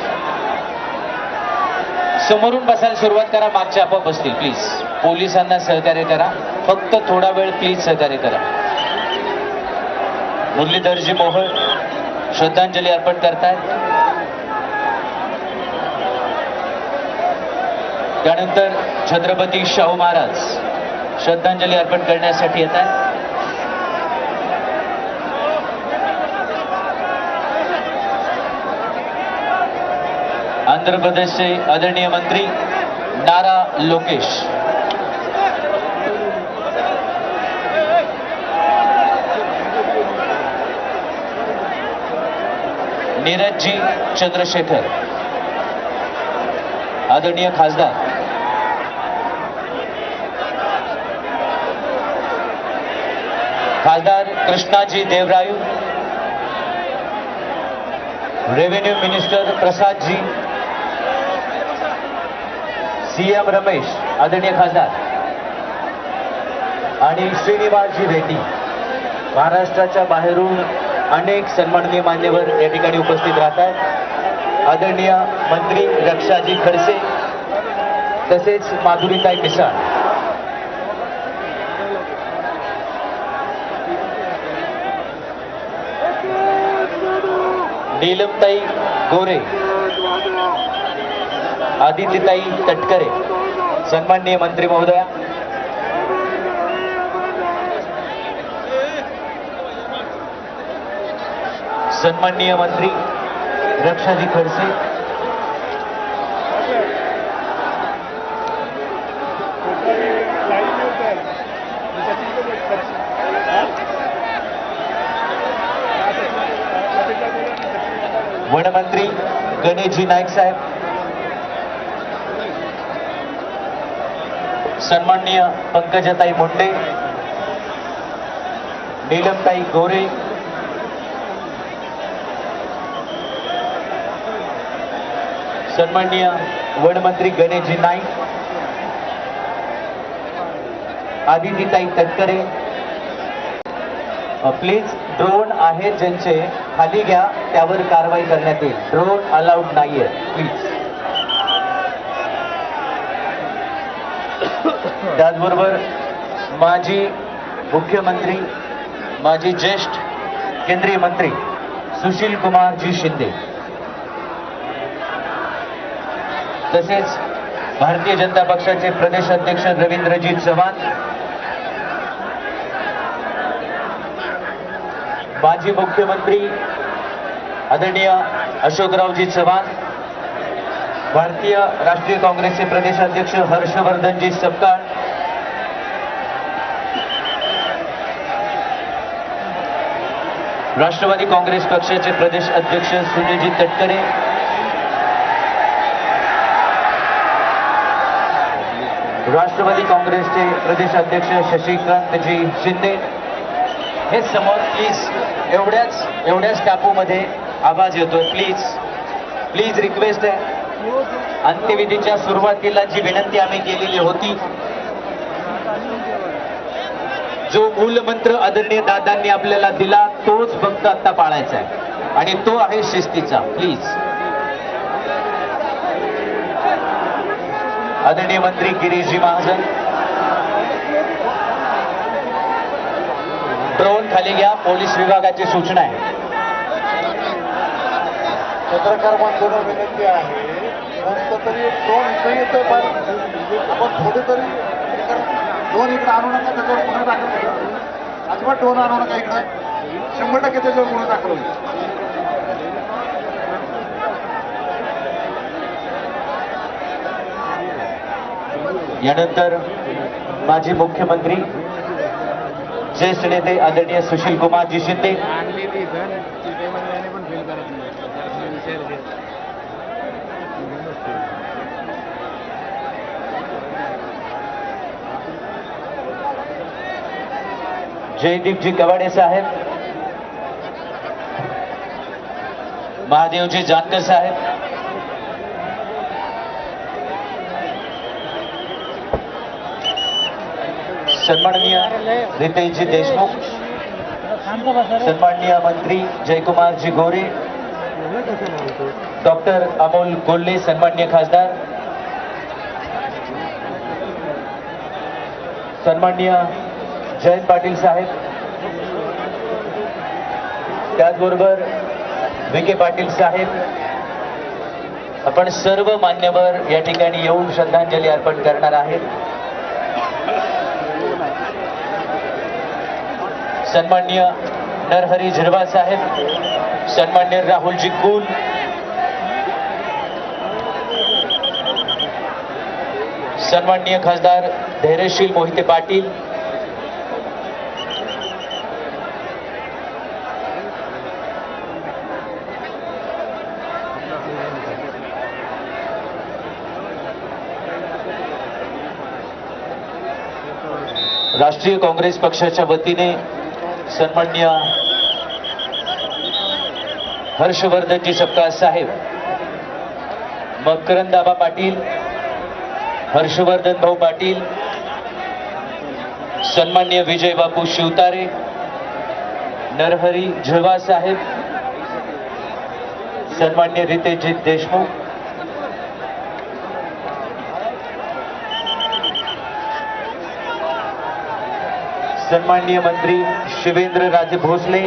समोरून बसायला सुरुवात करा, मागच्या आपोआप बसतील. प्लीज पोलिसांना सहकार्य करा, फक्त थोडा वेळ प्लीज सहकार्य करा. मुरलीधरजी मोहोळ श्रद्धांजली अर्पण करतायत. त्यानंतर छत्रपती शाहू महाराज श्रद्धांजली अर्पण करण्यासाठी येत आहेत. आंध्र प्रदेशचे आदरणीय मंत्री नारा लोकेश. नीरजजी चंद्रशेखर आदरणीय खासदार. खासदार Krishnaji देवरायू. Revenue minister प्रसादजी. CM Ramesh आदरणीय खासदार आणि श्रीनिवासजी रेड्डी. महाराष्ट्राच्या बाहेरून अनेक सन्माननीय मान्यवर या ठिकाणी उपस्थित राहतात. आदरणीय मंत्री रक्षाजी खडसे तसेच माधुरीताई मिसाळ. नीलमताई गोरे, आदित्यताई तटकरे. सन्माननीय मंत्री महोदया, सन्माननीय मंत्री रक्षाजी खडसे. वनमंत्री गणेशजी नाईक साहेब. सन्माननीय पंकजाताई मुंडे, नीलमताई गोरे. सन्माननीय वनमंत्री गणेशजी नाईक, आदितीताई तटकरे. प्लीज ड्रोन आहेत ज्यांचे खाली घ्या, त्यावर कारवाई करण्यात येईल. ड्रोन अलाउड नाहीये प्लीज. त्याचबरोबर माजी मुख्यमंत्री, माजी ज्येष्ठ केंद्रीय मंत्री सुशील कुमारजी शिंदे, तसेच भारतीय जनता पक्षाचे प्रदेश अध्यक्ष रवींद्रजी चव्हाण, माजी मुख्यमंत्री आदरणीय अशोकरावजी चव्हाण, भारतीय राष्ट्रीय काँग्रेसचे प्रदेश अध्यक्ष हर्षवर्धनजी सपकाळ, राष्ट्रवादी काँग्रेस पक्षाचे प्रदेश अध्यक्ष सुनीलजी तटकरे, राष्ट्रवादी काँग्रेसचे प्रदेश अध्यक्ष शशिकांतजी शिंदे. हे समोर प्लीज, एवढ्याच टापूमध्ये आवाज येतोय प्लीज. प्लीज रिक्वेस्ट आहे, अंत्यविधीच्या सुरुवातीला जी विनंती आम्ही केलेली होती, जो मूलमंत्र आदरणीय दादांनी आपल्याला दिला तोच फक्त आता पाळायचा आहे आणि तो आहे शिस्तीचा. प्लीज आदरणीय मंत्री गिरीशजी महाजन, ड्रोन खाली घ्या. पोलीस विभागाची सूचना आहे. पत्रकार बांधवांना विनंती आहे, मस्त तरी ड्रोन इथे येतोय, पण आपण थोडे तरी ड्रोन इकडे आणू नका, त्याच्यावर गुन्हा दाखल करा. अजिबात ड्रोन आणू नका इकडे, 100% त्याच्यावर गुन्हा दाखल होईल. यानंतर माजी मुख्यमंत्री ज्येष्ठ नेते आदरणीय सुशील कुमारजी शिंदे, जयदीपजी कवाडे साहेब, महादेवजी जानकर साहेब, सन्माननीय रितेशजी देशमुख, सन्माननीय मंत्री जयकुमारजी गोरे, डॉक्टर अमोल कोल्हे, सन्माननीय खासदार, सन्माननीय जयंत पाटील साहेब, त्याचबरोबर विखे पाटील साहेब, आपण सर्व मान्यवर या ठिकाणी येऊन श्रद्धांजली अर्पण करणार आहेत. सन्माननीय नरहरी झिरवाल साहेब, सन्माननीय राहुलजी कुल, सन्माननीय खासदार धैर्यशील मोहिते पाटील, राष्ट्रीय काँग्रेस पक्षाच्या वतीने सन्माननीय हर्षवर्धनजी सपकाळ साहेब, मकरंद आबा पाटील, हर्षवर्धन भाऊ पाटील, सन्माननीय विजय बापू शिवतारे, नरहरी झिरवाल साहेब, सन्माननीय रितेशजी देशमुख, सन्माननीय मंत्री शिवेंद्र राजे भोसले,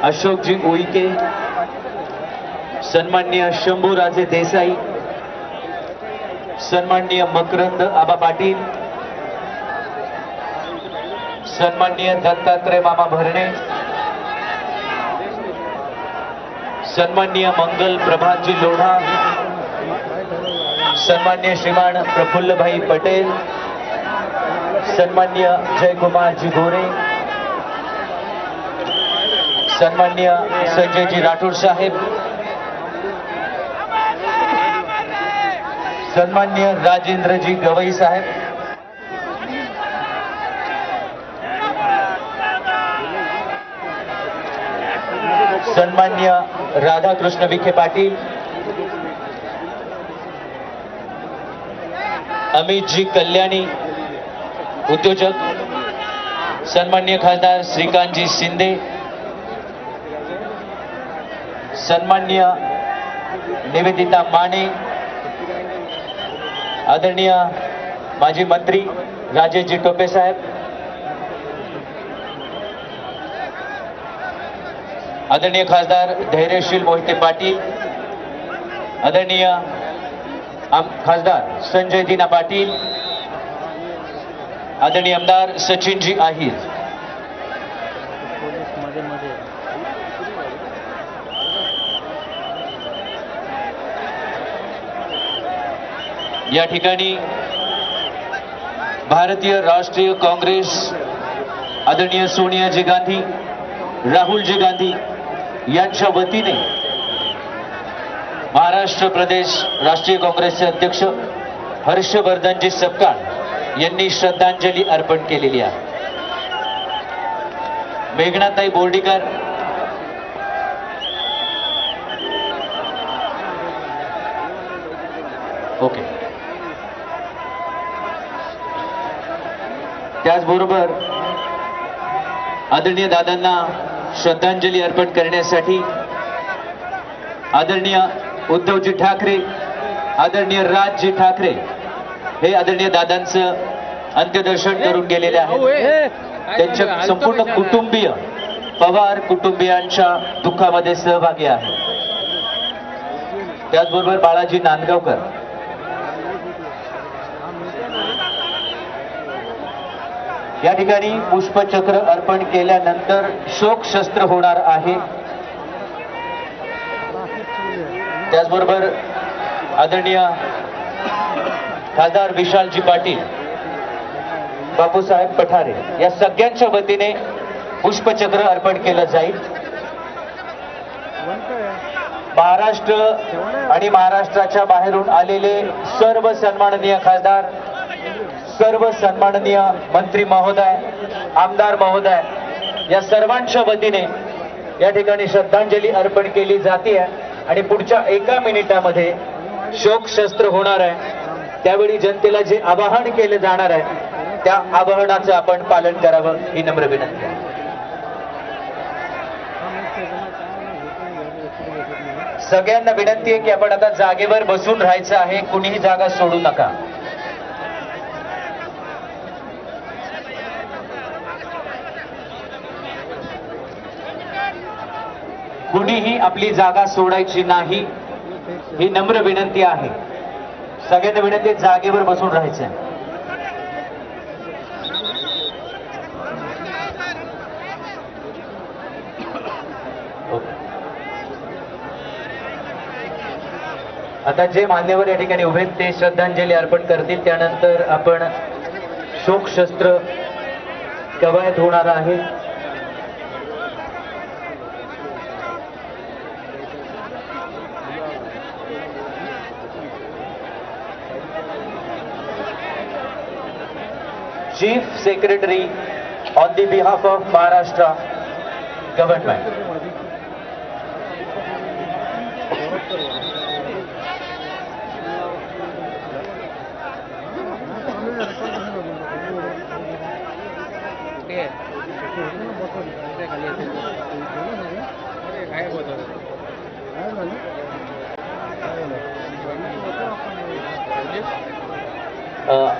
अशोकजी उईके, सन्माननीय शंभूराजे देसाई, सन्माननीय मकरंद आबा पाटील, सन्माननीय दत्तात्रय मामा भरणे, सन्माननीय मंगल प्रभातजी लोढा, सन्माननीय श्रीमान प्रफुल्लभाई पटेल, सन्माननीय जयकुमारजी गोरे, सन्माननीय संजयजी राठोड साहेब, सन्माननीय राजेंद्रजी गवई साहेब, सन्माननीय राधाकृष्ण विखे पाटील, अमितजी कल्याणी उद्योजक, सन्माननीय खासदार श्रीकांतजी शिंदे, सन्माननीय निवेदिता माने, आदरणीय माजी मंत्री राजेशजी टोपे साहेब, आदरणीय खासदार धैर्यशील मोहिते पाटील, आदरणीय खासदार संजय दीना पाटील, आदरणीय आमदार सचिनजी आहिर, या ठिकाणी भारतीय राष्ट्रीय काँग्रेस आदरणीय सोनियाजी गांधी, राहुलजी गांधी यांच्या वतीने महाराष्ट्र प्रदेश राष्ट्रीय काँग्रेसचे अध्यक्ष हर्षवर्धनजी सपकाळ यांनी श्रद्धांजली अर्पण केलेली आहे. मेघनाताई बोर्डीकर, ओके. त्याचबरोबर आदरणीय दादांना श्रद्धांजली अर्पण करण्यासाठी आदरणीय उद्धवजी ठाकरे, आदरणीय राजजी ठाकरे हे आदरणीय दादांचं अंत्यदर्शन करून गेलेले आहेत. त्यांचे संपूर्ण कुटुंबीय पवार कुटुंबियांच्या दुःखामध्ये सहभागी आहे. त्याचबरोबर बाळाजी नांदगावकर, या ठिकाणी पुष्पचक्र अर्पण केल्यानंतर शोकशस्त्र होणार आहे. त्याचबरोबर आदरणीय खासदार विशालजी पाटील, बापूसाहेब पठारे या सगळ्यांच्या वतीने पुष्पचक्र अर्पण केलं जाईल. महाराष्ट्र आणि महाराष्ट्राच्या बाहेरून आलेले सर्व सन्माननीय खासदार, सर्व सन्माननीय मंत्री महोदय, आमदार महोदय या सर्वांच्या वतीने या ठिकाणी श्रद्धांजली अर्पण केली जाते आणि पुढच्या 1 मिनिटामध्ये शोकशस्त्र होणार आहे. त्यावेळी जनतेला जे आवाहन केलं जाणार आहे त्या आवाहनाचं आपण पालन करावं ही नम्र विनंती आहे. सगळ्यांना विनंती आहे की आपण आता जागेवर बसून राहायचं आहे, कुणीही जागा सोडू नका. कुणीही आपली जागा सोडायची नाही ही नम्र विनंती आहे. सगळ्यांना विनंती आहे जागेवर बसून राहायचं आहे. आता जे मान्यवर या ठिकाणी उभे आहेत ते श्रद्धांजली अर्पण करतील. त्यानंतर आपण शोकशस्त्र कवायत होणार आहे. Chief Secretary on the behalf of Maharashtra government.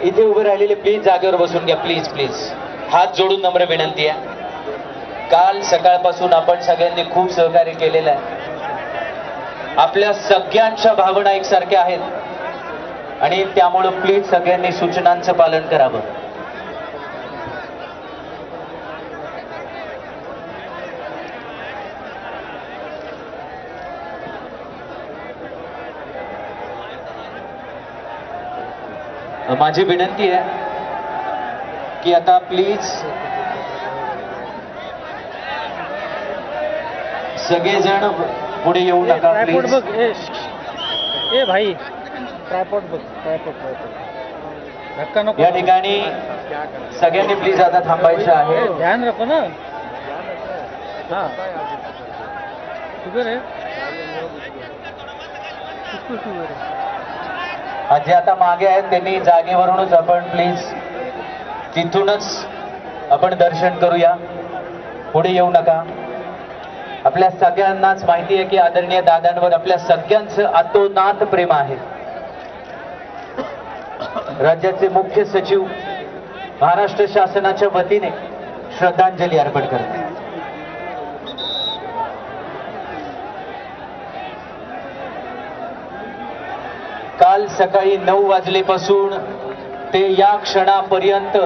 इथे उभे राहिलेले प्लीज जागेवर बसून घ्या. प्लीज प्लीज हात जोडून नम्र विनंती आहे. काल सकाळपासून आपण सगळ्यांनी खूप सहकार्य केलेलं आहे. आपल्या सगळ्यांच्या भावना एकसारख्या आहेत आणि त्यामुळं प्लीज सगळ्यांनी सूचनांचं पालन करावं. माझी विनंती आहे की आता प्लीज सगळेजण पुढे येऊ नका. प्लीज ए भाई ट्रायपॉड बघ, धक्का नको. या ठिकाणी सगळ्यांनी प्लीज आता थांबायचं आहे. ध्यान रखो ना. हा शुगर आहे. जे आता मागे आहेत त्यांनी जागेवरूनच आपण प्लीज तिथूनच आपण दर्शन करूया. पुढे येऊ नका. आपल्या सगळ्यांनाच माहिती आहे की आदरणीय दादांवर आपल्या सगळ्यांचं अतोनात प्रेम आहे. राज्याचे मुख्य सचिव महाराष्ट्र शासनाच्या वतीने श्रद्धांजली अर्पण करते. काल सकाळी 9 वाजलेपासून ते या क्षणापर्यंत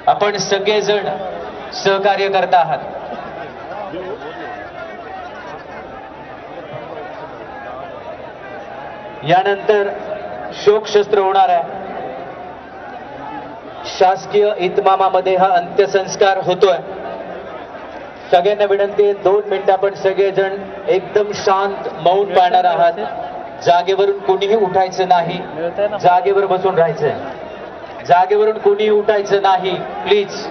आपण सगळेजण सहकार्य करत आहात. यानंतर शोकशस्त्र होणार आहे. शासकीय इतमामामध्ये हा अंत्यसंस्कार होतोय. सगळ्यांना विनंती आहे 2 मिनिटं आपण सगळेजण एकदम शांत मौन पाळणार आहात. जागेवरून कोणीही उठायचं नाही, जागेवर बसून राहायचंय. जागेवरून कोणी उठायचं नाही प्लीज.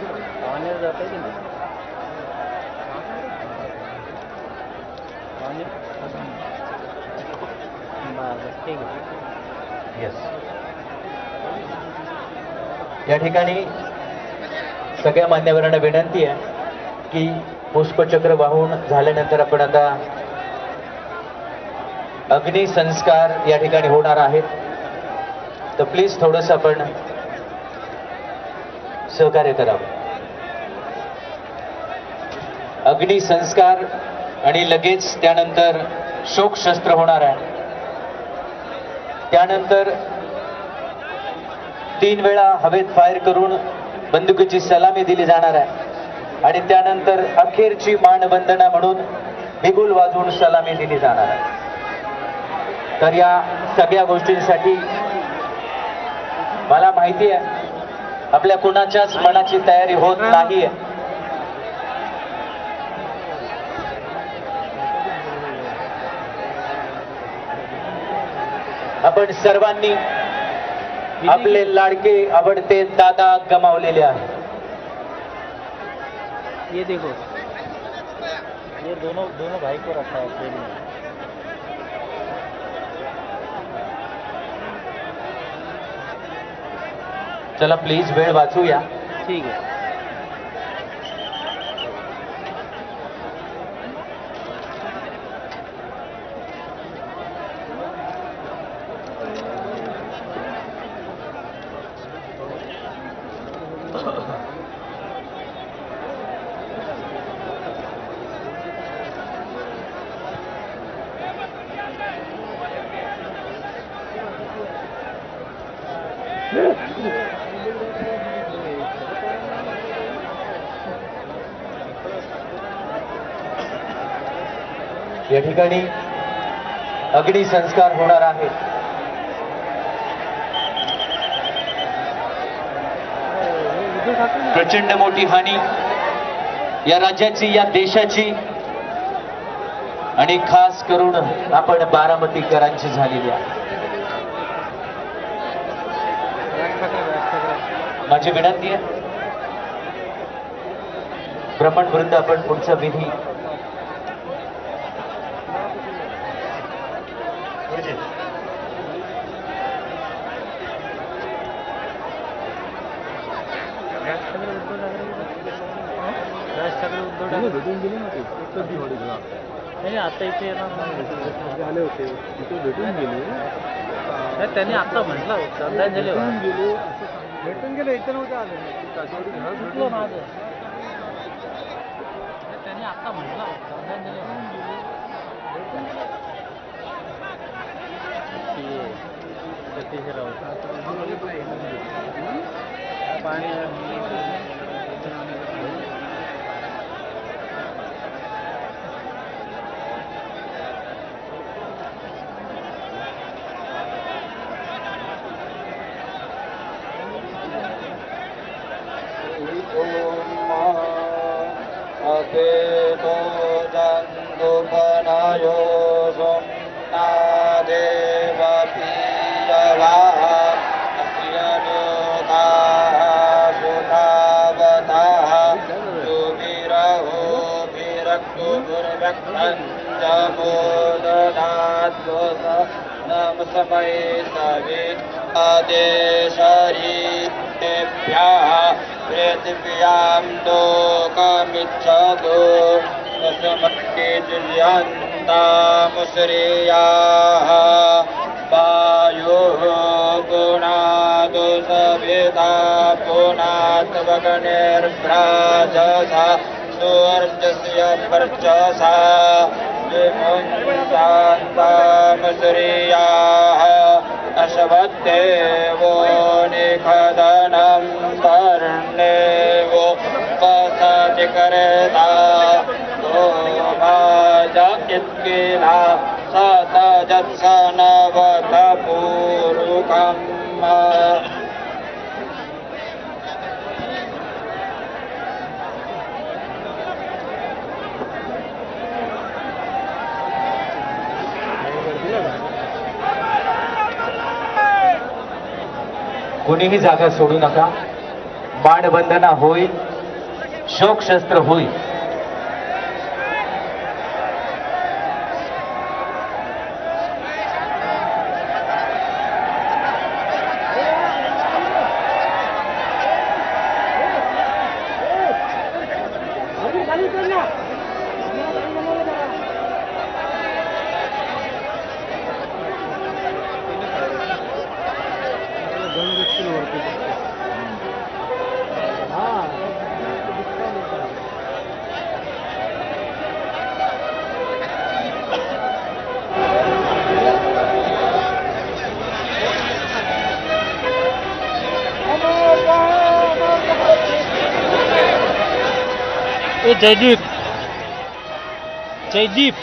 येस. या ठिकाणी सगळ्या मान्यवरांना विनंती आहे की पुष्पचक्र वाहून झाल्यानंतर आपण आता अग्निसंस्कार या ठिकाणी होणार आहेत, तर प्लीज थोडंसं आपण सहकार्य करावं. अग्निसंस्कार आणि लगेच त्यानंतर शोकशस्त्र होणार आहे. त्यानंतर 3 वेळा हवेत फायर करून बंदुकीची सलामी दिली जाणार आहे आणि त्यानंतर अखेरची मानवंदना म्हणून बिगुल वाजवून सलामी दिली जाणार आहे. तर या सगळ्या गोष्टींसाठी मला माहिती आहे आपल्या कुणाच्याच मनाची तयारी होत नाहीये. आपण सर्वांनी आपले लाडके आवडते दादा गमावलेले आहेत. ये देखो, ये दोनों भाई को रखा है ट्रेन में. चला प्लीज वेळ वाचूया. ठीक है. या ठिकाणी अग्निसंस्कार होणार आहे. प्रचंड मोठी हानी या राज्याची, या देशाची आणि खास करून आपण बारामतीकरांची झालेली आहे. माझी विनंती आहे ब्राह्मणवृंद आपण पुढचा विधी भेटून गेले ना ते आता इथे येणार आले होते तिथे भेटून गेले. त्यांनी आता म्हटलं श्रद्धांजली भेटून गेले इथे नव्हते आले माझं. त्यांनी आता म्हटलं श्रद्धांजली सतीश राऊत पाणी अकेतो जन्दुपनायो सोमनादेव पीयवाः अस्य लोकाः सुखावताः सुभिरहो विरक्तुर्व्यक्तं च मोदनात्वस नमसमये सवे आदेशरीभ्यः पृथिव्यां लोकमिच्छतु दशमकेजुर्यन्तामुश्रियाः वायुः पुनादु सविता पुनात्वगनिर्भ्राजसा सूर्यस्य वर्चसा विमुञ्चान्तामुश्रियाः अश्वत्थेवो निखदनं कर्णेवो वसति करेता भाज इत्किला सतजत्सनवत पूरुकम् कुणीही जागा सोडू नका. मानवंदना होईल, शोकशस्त्र होईल. जयदीप जयदीप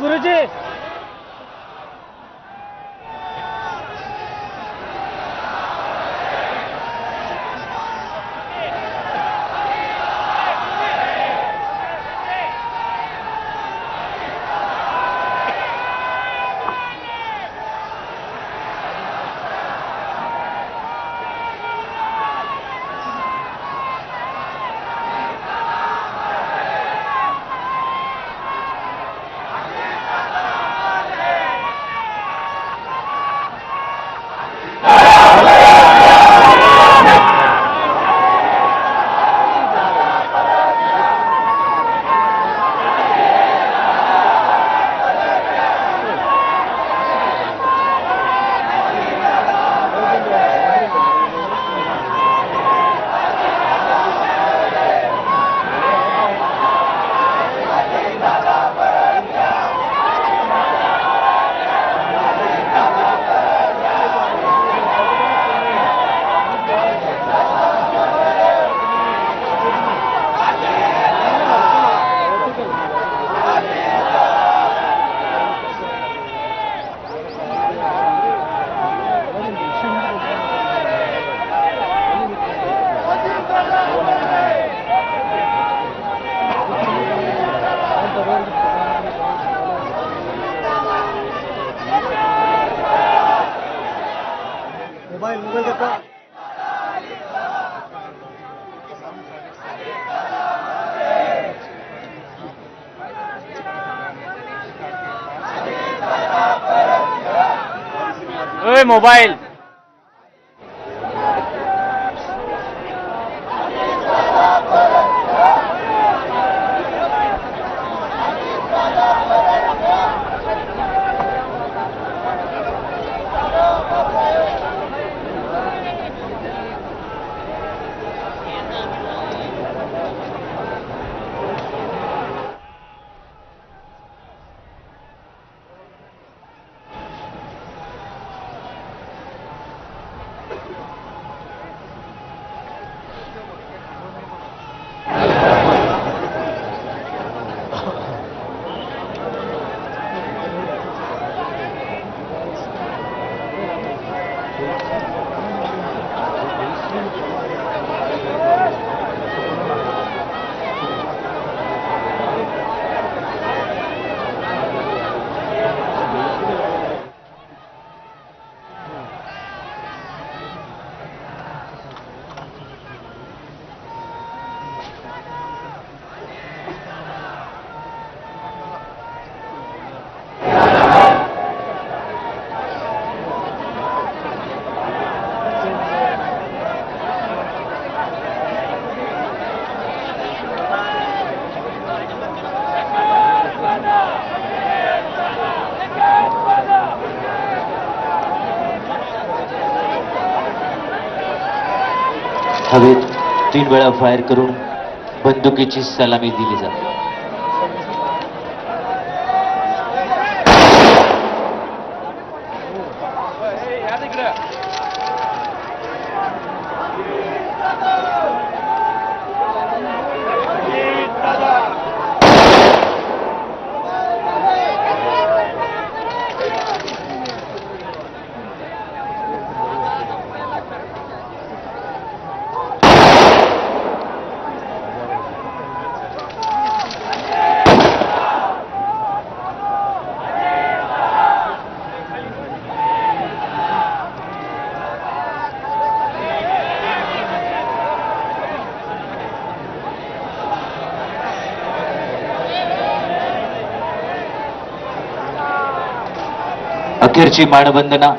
गुरुजी मोबाईल घेतला बे मोबाईल. हवेत 3 वेळा फायर करून बंदुकीची सलामी दिली जाते. अखेरची मानवंदना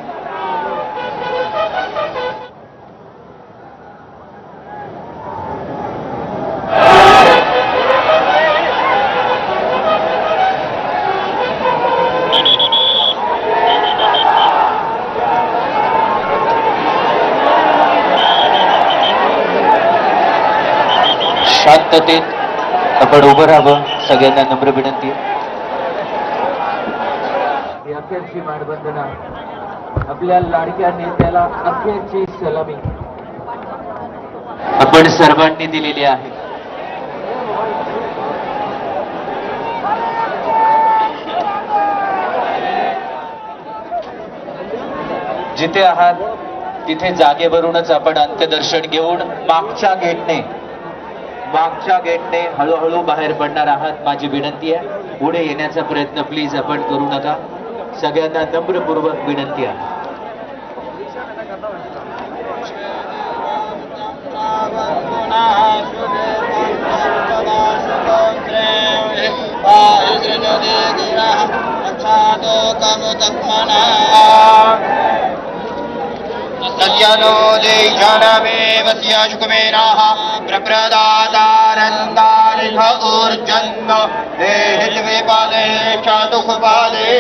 शांततेत आपण उभं राहावं, सगळ्यांना नम्र विनंती. अखेरची मानवंदना, आपल्या लाडक्या नेत्याला अखेरची सलामी आपण सर्वांनी दिलेली आहे. जिथे आहात तिथे जागेवरूनच आपण अंत्यदर्शन घेऊन मागच्या गेटने हळूहळू बाहेर पडणार आहात. माझी विनंती आहे, पुढे येण्याचा प्रयत्न प्लीज आपण करू नका. सगळ्यांना नम्रपूर्वक विनंती आहे. सत्यनो देशानमेव शुकमेनाः प्रप्रदातारन्दारिह ऊर्जन्म देहित्वे पादे चातुखपादे.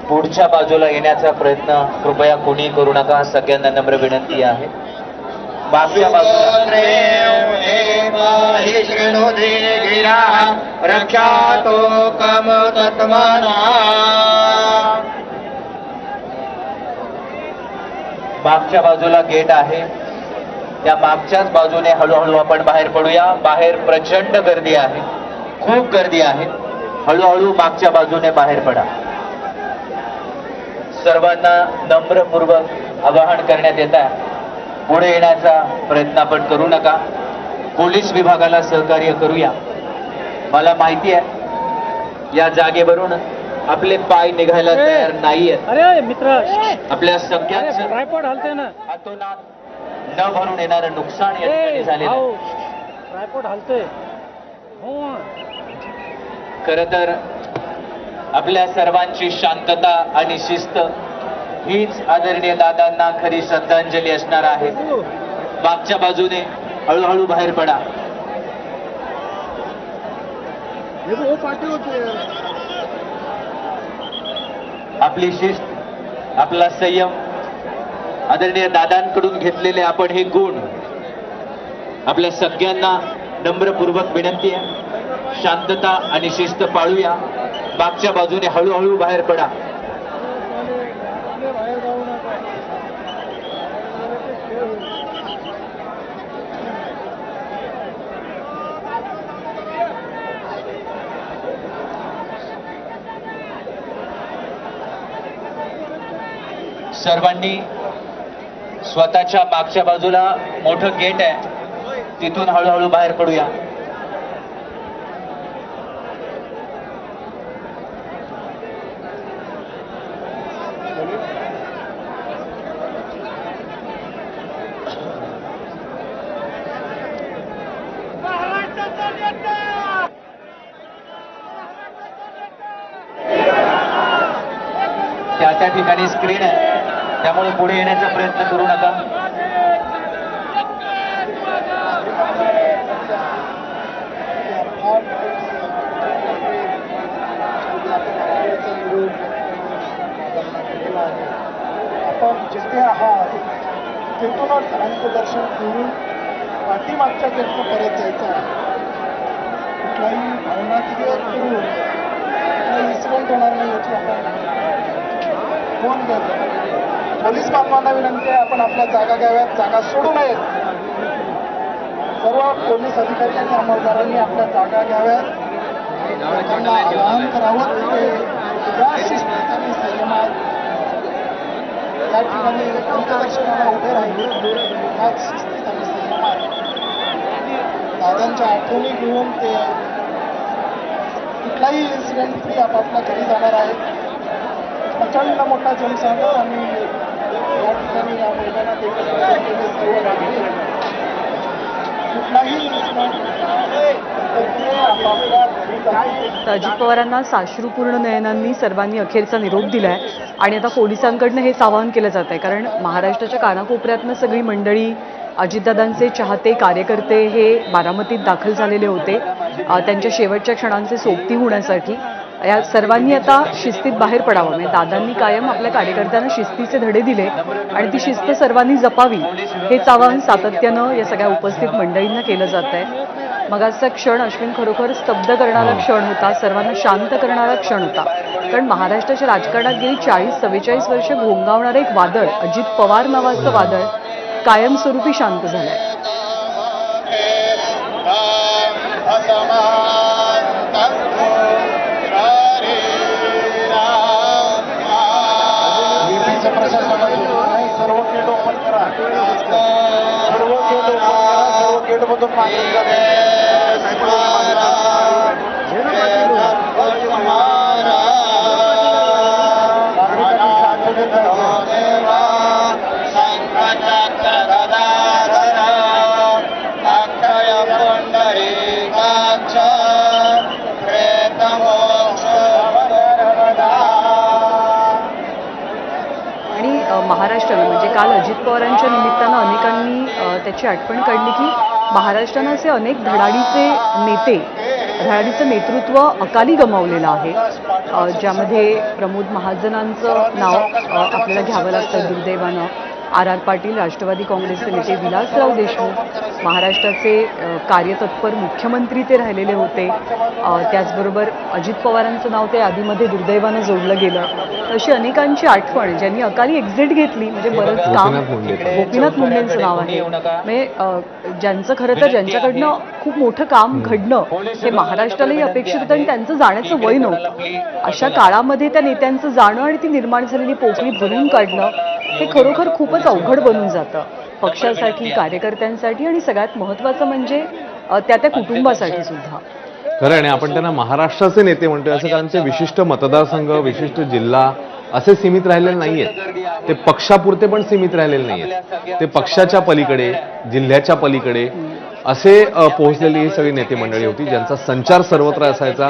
पुढच्या बाजूला येण्याचा प्रयत्न कृपया कोणी करू नका. सगळ्यांना नम्र विनंती आहे. मागच्या बाजूला रक्षातो कम तत्मना. मागच्या बाजूला गेट आहे, त्या मागच्याच बाजूने हळूहळू आपण बाहेर पडूया. बाहेर प्रचंड गर्दी आहे, खूप गर्दी आहे. हळूहळू मागच्या बाजूने बाहेर पडा. सर्वांना नम्रपूर्वक आवाहन करण्यात येत आहे, पुढे येण्याचा प्रयत्न आपण करू नका. पोलीस विभागाला सहकार्य करूया. मला माहिती आहे या जागेवरून आपले पाय निघायला तयार नाहीयेत. अरे मित्र, आपल्या सगळ्यांचं ट्रायपॉड हलते ना, हातोनात न भरून येणारं नुकसान या ठिकाणी झालेलं आहे. ट्रायपॉड हलते. खर तर आपल्या सर्वांची शांतता आणि शिस्त हीच आदरणीय दादांना खरी श्रद्धांजली असणार आहे. मागच्या बाजूने हळूहळू बाहेर पडा. आपली शिस्त, आपला संयम, आदरणीय दादांकडून घेतलेले आपण हे गुण आपल्या सगळ्यांना नम्रपूर्वक विनंती आहे, शांतता आणि शिस्त पाळूया. मागच्या बाजूने हळूहळू बाहेर पडा. सर्वांनी स्वतःच्या मागच्या बाजूला मोठं गेट आहे, तिथून हळूहळू बाहेर पडूया. त्या ठिकाणी स्क्रीन आहे, त्यामुळे पुढे येण्याचा प्रयत्न करू नका. आपण जिथे आहात तिथूनच अंक दर्शन करून पाठीमागच्या गेटनं परत जायचं आहे. कुठलाही भावनात्मक करून कुठलाही इन्सिडेंट होणार नाही याची आपण फोन घ्यायचा. पोलीस बांधवांना विनंती आहे, आपण आपल्या जागा घ्याव्यात, जागा सोडू नयेत. सर्व पोलीस अधिकारी आणि अंमलदारांनी आपल्या जागा घ्याव्यात. लोकांना आवाहन करावं की या शिस्तीत आणि संयमात या ठिकाणी अंत्यदर्शनाला उभे राहिले. याच शिस्तीत आणि संयमात दादांच्या आठवणी घेऊन ते कुठलाही इन्सिडेंट फ्री आपापल्या घरी जाणार आहेत. प्रचंड मोठा जनसागर आणि या ठिकाणी या मैदानात एकत्र केलेले सर्व नागरिक कुठलाही आपापल्या घरी जाणार. अजित पवारांना साश्रूपूर्ण नयनांनी सर्वांनी अखेरचा निरोप दिलाय आणि आता पोलिसांकडनं हेच आवाहन केलं जात आहे, कारण महाराष्ट्राच्या कानाकोपऱ्यातनं सगळी मंडळी, अजितदादांचे चाहते कार्यकर्ते हे बारामतीत दाखल झालेले होते त्यांच्या शेवटच्या क्षणांचे सोबती होण्यासाठी. या सर्वांनी आता शिस्तीत बाहेर पडावं. म्हणजे दादांनी कायम आपल्या कार्यकर्त्यांना शिस्तीचे धडे दिले आणि ती शिस्त सर्वांनी जपावी, हेच आवाहन सातत्यानं या सगळ्या उपस्थित मंडळींना केलं जात आहे. मगाचा क्षण अश्विन खरोखर स्तब्ध करणारा क्षण होता, सर्वांना शांत करणारा क्षण होता. कारण महाराष्ट्राच्या राजकारणात गेली 40-44 वर्ष घोंगावणारं एक वादळ, अजित पवार नावाचं वादळ, कायमस्वरूपी शांत झालंय. सर्व गेट ओपन करा, सर्व गेट ओपन करा, सर्व गेटमधून मागे महाराष्ट्रानं म्हणजे काल अजित पवारांच्या निमित्तानं अनेकांनी त्याची आठवण काढली की महाराष्ट्रानं असे अनेक धडाडीचं नेतृत्व अकाली गमावलेलं आहे, ज्यामध्ये प्रमोद महाजनांचं नाव आपल्याला घ्यावं लागतं दुर्दैवानं. आर पाटील, राष्ट्रवादी काँग्रेसचे नेते विलासराव देशमुख, महाराष्ट्राचे कार्यतत्पर मुख्यमंत्री ते राहिलेले होते. त्याचबरोबर अजित पवारांचं नाव त्या यादीमध्ये दुर्दैवानं जोडलं गेलं. अशी अनेकांची आठवण ज्यांनी अकाली एक्झिट घेतली, म्हणजे बरंच काम गोपीनाथ मुंडेंचं नाव आहे. म्हणजे ज्यांचं खरं तर ज्यांच्याकडनं खूप मोठं काम घडणं हे महाराष्ट्रालाही अपेक्षित होतं आणि त्यांचं जाण्याचं वय नव्हतं. अशा काळामध्ये त्या नेत्यांचं जाणं आणि ती निर्माण झालेली पोकळी भरून काढणं हे खरोखर खूपच अवघड बनून जातं पक्षासाठी, कार्यकर्त्यांसाठी आणि सगळ्यात महत्त्वाचं म्हणजे त्या कुटुंबासाठी सुद्धा. खरं. आणि आपण त्यांना महाराष्ट्राचे नेते म्हणतोय असं कारण ते विशिष्ट मतदारसंघ, विशिष्ट जिल्हा असे सीमित राहिलेले नाहीयेत. ते पक्षापुरते पण सीमित राहिलेले नाहीयेत. ते पक्षाच्या पलीकडे, जिल्ह्याच्या पलीकडे असे पोहोचलेली ही सगळी नेते मंडळी होती, ज्यांचा संचार सर्वत्र असायचा,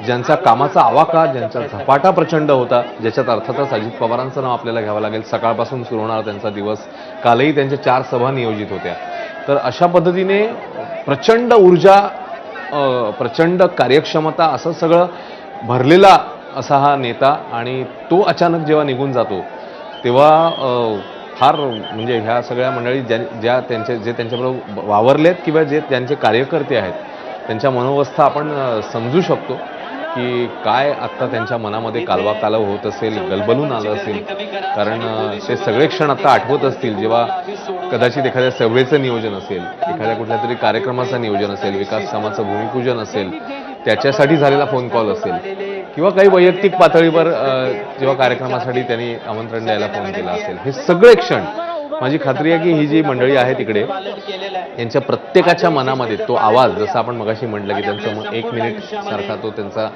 ज्यांचा कामाचा आवाका, ज्यांचा झपाटा प्रचंड होता, ज्याच्यात अर्थातच अजित पवारांचं नाव आपल्याला घ्यावं लागेल. सकाळपासून सुरू होणार त्यांचा दिवस, कालही त्यांच्या 4 सभा नियोजित होत्या. तर अशा पद्धतीने प्रचंड ऊर्जा, प्रचंड कार्यक्षमता असं सगळं भरलेला असा हा नेता, आणि तो अचानक जेव्हा निघून जातो तेव्हा फार म्हणजे ह्या सगळ्या मंडळी जे त्यांच्याबरोबर वावरलेत किंवा जे त्यांचे कार्यकर्ते आहेत त्यांच्या मनोवस्था आपण समजू शकतो की काय आत्ता त्यांच्या मनामध्ये कालवा होत असेल, गलबलून आलं असेल. कारण ते सगळे क्षण आता आठवत असतील जेव्हा कदाचित एखाद्या सभेचं नियोजन असेल, एखाद्या कुठल्या तरी कार्यक्रमाचं नियोजन असेल, विकास कामाचं भूमिपूजन असेल, त्याच्यासाठी झालेला फोन कॉल असेल, किंवा काही वैयक्तिक पातळीवर जेव्हा कार्यक्रमासाठी त्यांनी आमंत्रण द्यायला फोन केला असेल. हे सगळे क्षण माझी खात्री आहे की ही जी मंडळी आहे तिकडे यांच्या प्रत्येकाच्या मनामध्ये तो आवाज, जसं आपण मगाशी म्हटलं की त्यांचं 1 मिनिट सारखा तो त्यांचा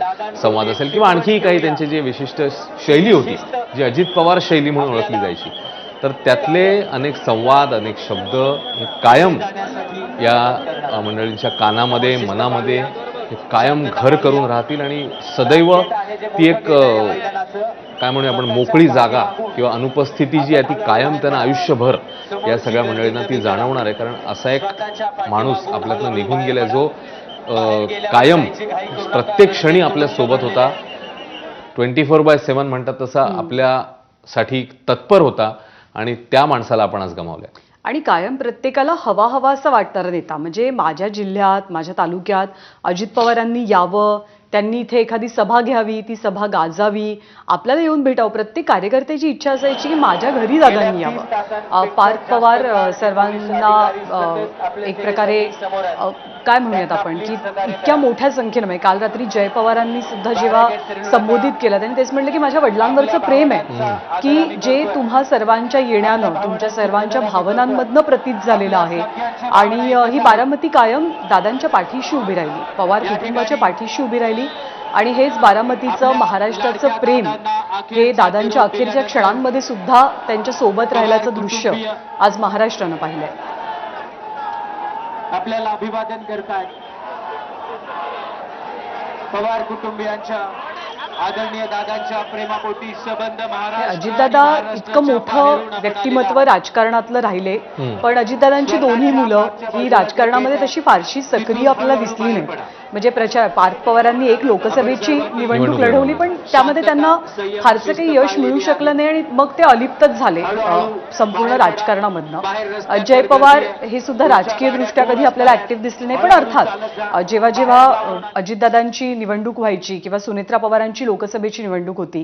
संवाद असेल, किंवा आणखी काही त्यांची जी विशिष्ट शैली होती जी अजित पवार शैली म्हणून ओळखली जायची, तर त्यातले अनेक संवाद, अनेक शब्द हे कायम या मंडळींच्या कानामध्ये, मनामध्ये हे कायम घर करून राहतील. आणि सदैव ती एक काय म्हणूया आपण मोकळी जागा किंवा अनुपस्थिती जी आहे ती कायम त्यांना आयुष्यभर या सगळ्या मंडळींना ती जाणवणार आहे. कारण असा एक माणूस आपल्यातनं निघून गेला जो कायम प्रत्येक क्षणी आपल्या सोबत होता, 24/7 म्हणतात तसा आपल्यासाठी तत्पर होता, आणि त्या माणसाला आपण आज गमावलं. आणि कायम प्रत्येकाला हवा असं वाटणारा नेता. म्हणजे माझ्या जिल्ह्यात, माझ्या तालुक्यात अजित पवारांनी यावं, त्यांनी इथे एखादी सभा घ्यावी, ती सभा गाजावी, आपल्याला येऊन भेटावं. प्रत्येक कार्यकर्त्याची इच्छा असायची की माझ्या घरी दादांनी यावं. पार्थ पवार सर्वांना एक प्रकारे काय म्हणूयात आपण की इतक्या मोठ्या संख्येनं, म्हणजे काल रात्री जय पवारांनी सुद्धा जेव्हा संबोधित केलं त्यांनी तेच म्हटलं की माझ्या वडिलांवरचं प्रेम आहे की जे तुम्हा सर्वांच्या येण्यानं, तुमच्या सर्वांच्या भावनांमधनं प्रतीत झालेलं आहे. आणि ही बारामती कायम दादांच्या पाठीशी उभी राहिली, पवार कुटुंबाच्या पाठीशी उभी राहिली. आणि हेच बारामतीचं, महाराष्ट्राचं प्रेम हे दादांच्या अखेरच्या क्षणांमध्ये सुद्धा त्यांच्या सोबत राहिल्याचं दृश्य आज महाराष्ट्रानं पाहिलंय. आपल्याला अभिवादन करतात पवार कुटुंबियांच्या आदरणीय दादांच्या प्रेमापोटी संबंध महाराष्ट्र. अजितदादा इतकं मोठं व्यक्तिमत्व राजकारणातलं राहिले, पण अजितदादांची दोन्ही मुलं ही राजकारणामध्ये तशी फारशी सक्रिय आपल्याला दिसली नाही. म्हणजे पार्थ पवारांनी एक लोकसभेची निवडणूक लढवली, पण त्यामध्ये त्यांना फारसं काही यश मिळू शकलं नाही आणि मग ते अलिप्तच झाले संपूर्ण राजकारणामधनं. जय पवार हे सुद्धा राजकीयदृष्ट्या कधी आपल्याला ऍक्टिव्ह दिसले नाही, पण अर्थात जेव्हा जेव्हा अजितदादांची निवडणूक व्हायची किंवा सुनेत्रा पवारांची लोकसभेची निवडणूक होती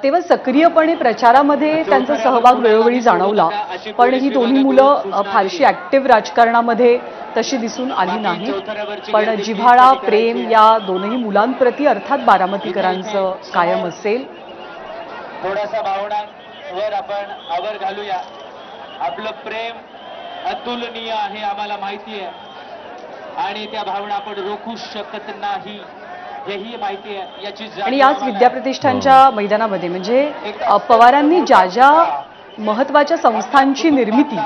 तेव्हा सक्रियपणे प्रचारामध्ये त्यांचा सहभाग वेळोवेळी जाणवला. पण ही दोन्ही मुलं फारशी ऍक्टिव्ह राजकारणामध्ये तशी दिसून आली नाही. पण जिव्हाळा, प्रेम या दोनही मुलांप्रती अर्थात बारामतीकरांचं कायम असेल. थोडासा भावनांवर आपण आवर घालूया. आपलं प्रेम अतुलनीय आहे, आम्हाला माहिती आहे, आणि त्या भावना आपण रोखू शकत नाही हेही माहिती आहे. याची आणि याच विद्याप्रतिष्ठानच्या मैदानामध्ये म्हणजे पवारांनी ज्या ज्या महत्वाच्या संस्थांची निर्मिती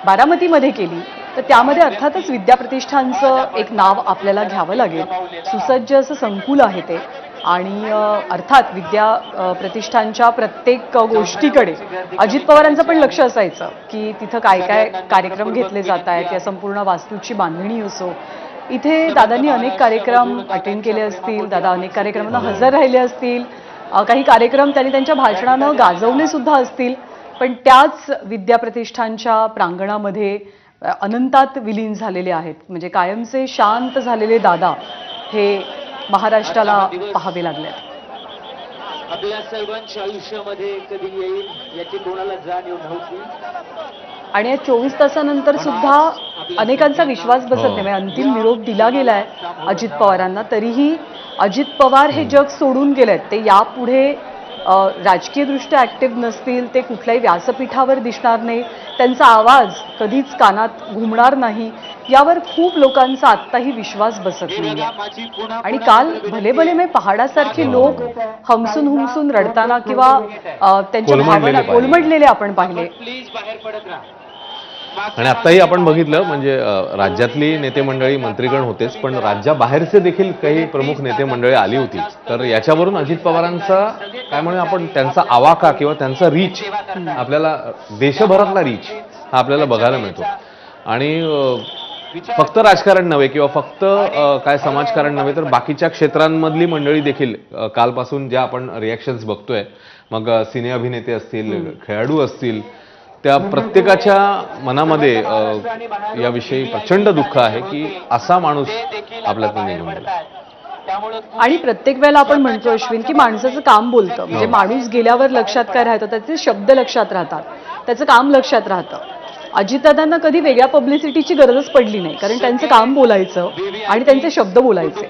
बारामतीमध्ये केली तर त्यामध्ये अर्थातच विद्याप्रतिष्ठानचं एक नाव आपल्याला घ्यावं लागेल. सुसज्ज असं संकुल आहे ते, आणि अर्थात विद्या प्रतिष्ठानच्या प्रत्येक गोष्टीकडे अजित पवारांचं पण लक्ष असायचं की तिथं काय काय कार्यक्रम घेतले जात आहेत, या संपूर्ण वास्तूची बांधणी असो. इथे दादांनी अनेक कार्यक्रम अटेंड केले असतील, दादा अनेक कार्यक्रमांना हजर राहिले असतील, काही कार्यक्रम त्यांनी त्यांच्या भाषणानं गाजवले सुद्धा असतील. पण त्याच विद्याप्रतिष्ठानच्या प्रांगणामध्ये अनंतात विलीन झालेले आहेत. म्हणजे कायमचे शांत झालेले दादा हे महाराष्ट्राला पाहावे लागले. आपल्या सर्वांच्या आयुष्यामध्ये कधी येईल याची कोणाला जाणीव नव्हती. आणि या 24 तासानंतर सुद्धा अनेकांचा विश्वास बसत नाही. म्हणजे अंतिम निरोप दिला गेलाय अजित पवारांना, तरीही अजित पवार हे जग सोडून गेलेत. ते यापुढे राजकीयदृष्ट्या ऍक्टिव्ह नसतील, ते कुठल्याही व्यासपीठावर दिसणार नाही, त्यांचा आवाज कधीच कानात घुमणार नाही, यावर खूप लोकांचा आत्ताही विश्वास बसत नाही. आणि काल भले भले मी पहाडासारखे लोक हमसून हुमसून रडताना किंवा त्यांच्या भावना कोलमडलेले आपण पाहिले. आणि आत्ताही आपण बघितलं म्हणजे राज्यातली नेते मंडळी मंत्रीगण होतेच, पण राज्याबाहेरचे देखील काही प्रमुख नेते मंडळी आली होती. तर याच्यावरून अजित पवारांचा काय म्हणूया आपण त्यांचा आवाका किंवा त्यांचा रीच, आपल्याला देशभरातला रीच हा आपल्याला बघायला मिळतो. आणि फक्त राजकारण नव्हे किंवा फक्त काय समाजकारण नव्हे तर बाकीच्या क्षेत्रांमधली मंडळी देखील कालपासून ज्या आपण रिॲक्शन्स बघतोय, मग सिने अभिनेते असतील, खेळाडू असतील, त्या प्रत्येकाच्या मनामध्ये याविषयी प्रचंड दुःख आहे की असा माणूस आपल्यातून निघून गेला. आणि प्रत्येक वेळेला आपण म्हणतो अश्विन की माणसाचं काम बोलतं, म्हणजे माणूस गेल्यावर लक्षात काय राहतं, त्याचे शब्द लक्षात राहतात, त्याचं काम लक्षात राहतं. अजितदादांना कधी वेगळ्या पब्लिसिटीची गरजच पडली नाही, कारण त्यांचं काम बोलायचं आणि त्यांचे शब्द बोलायचे.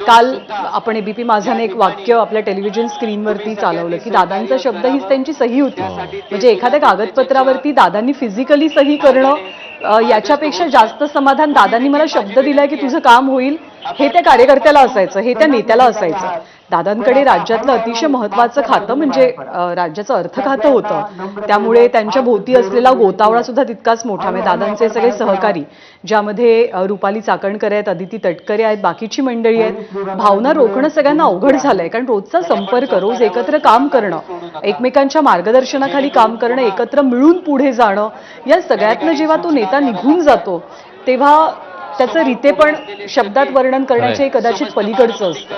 काल आपण एबीपी माझाने एक वाक्य आपल्या टेलिव्हिजन स्क्रीनवरती चालवलं की दादांचा शब्द हीच त्यांची सही होती. म्हणजे एखाद्या कागदपत्रावरती दादांनी फिजिकली सही करणं याच्यापेक्षा जास्त समाधान दादांनी मला शब्द दिलाय की तुझं काम होईल हे त्या कार्यकर्त्याला असायचं, हे त्या नेत्याला असायचं. दादांकडे राज्यातलं अतिशय महत्वाचं खातं म्हणजे राज्याचं अर्थ खातं होतं, त्यामुळे त्यांच्या भोवती असलेला गोतावळा सुद्धा तितकाच मोठा. म्हणजे दादांचे सगळे सहकारी, ज्यामध्ये रुपाली चाकणकर आहेत, अदिती तटकरे आहेत, बाकीची मंडळी आहेत, भावना रोखणं सगळ्यांना अवघड झालंय. कारण रोजचा संपर्क, रोज एकत्र काम करणं, एकमेकांच्या मार्गदर्शनाखाली काम करणं, एकत्र मिळून पुढे जाणं, या सगळ्यातनं जेव्हा तो नेता निघून जातो तेव्हा त्याचं रीतेपण शब्दात वर्णन करण्याचे कदाचित पलीकडचं असतं.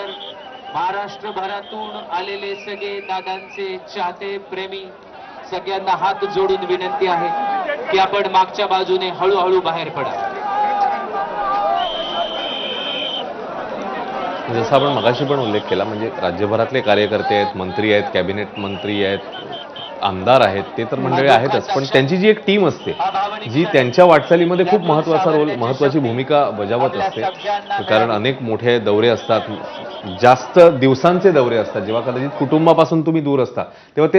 महाराष्ट्रभरातून आलेले सगळे दादांचे चाहते प्रेमी सगळ्यांना हात जोडून विनंती आहे की आपण मागच्या बाजूने हळूहळू बाहेर पडा. जसं आपण मगाशी पण उल्लेख केला, म्हणजे राज्यभरातले कार्यकर्ते आहेत, मंत्री आहेत, कॅबिनेट मंत्री आहेत, आमदार आहेत, ते तर मंडळी आहेतच, पण त्यांची जी एक टीम असते जी त्यांच्या वाटचालीमध्ये खूप महत्वाचा रोल, महत्वाची भूमिका बजावत असते. कारण अनेक मोठे दौरे असतात, जास्त दिवसांचे दौरे असतात, जेव्हा कदाचित कुटुंबापासून तुम्ही दूर असता तेव्हा ते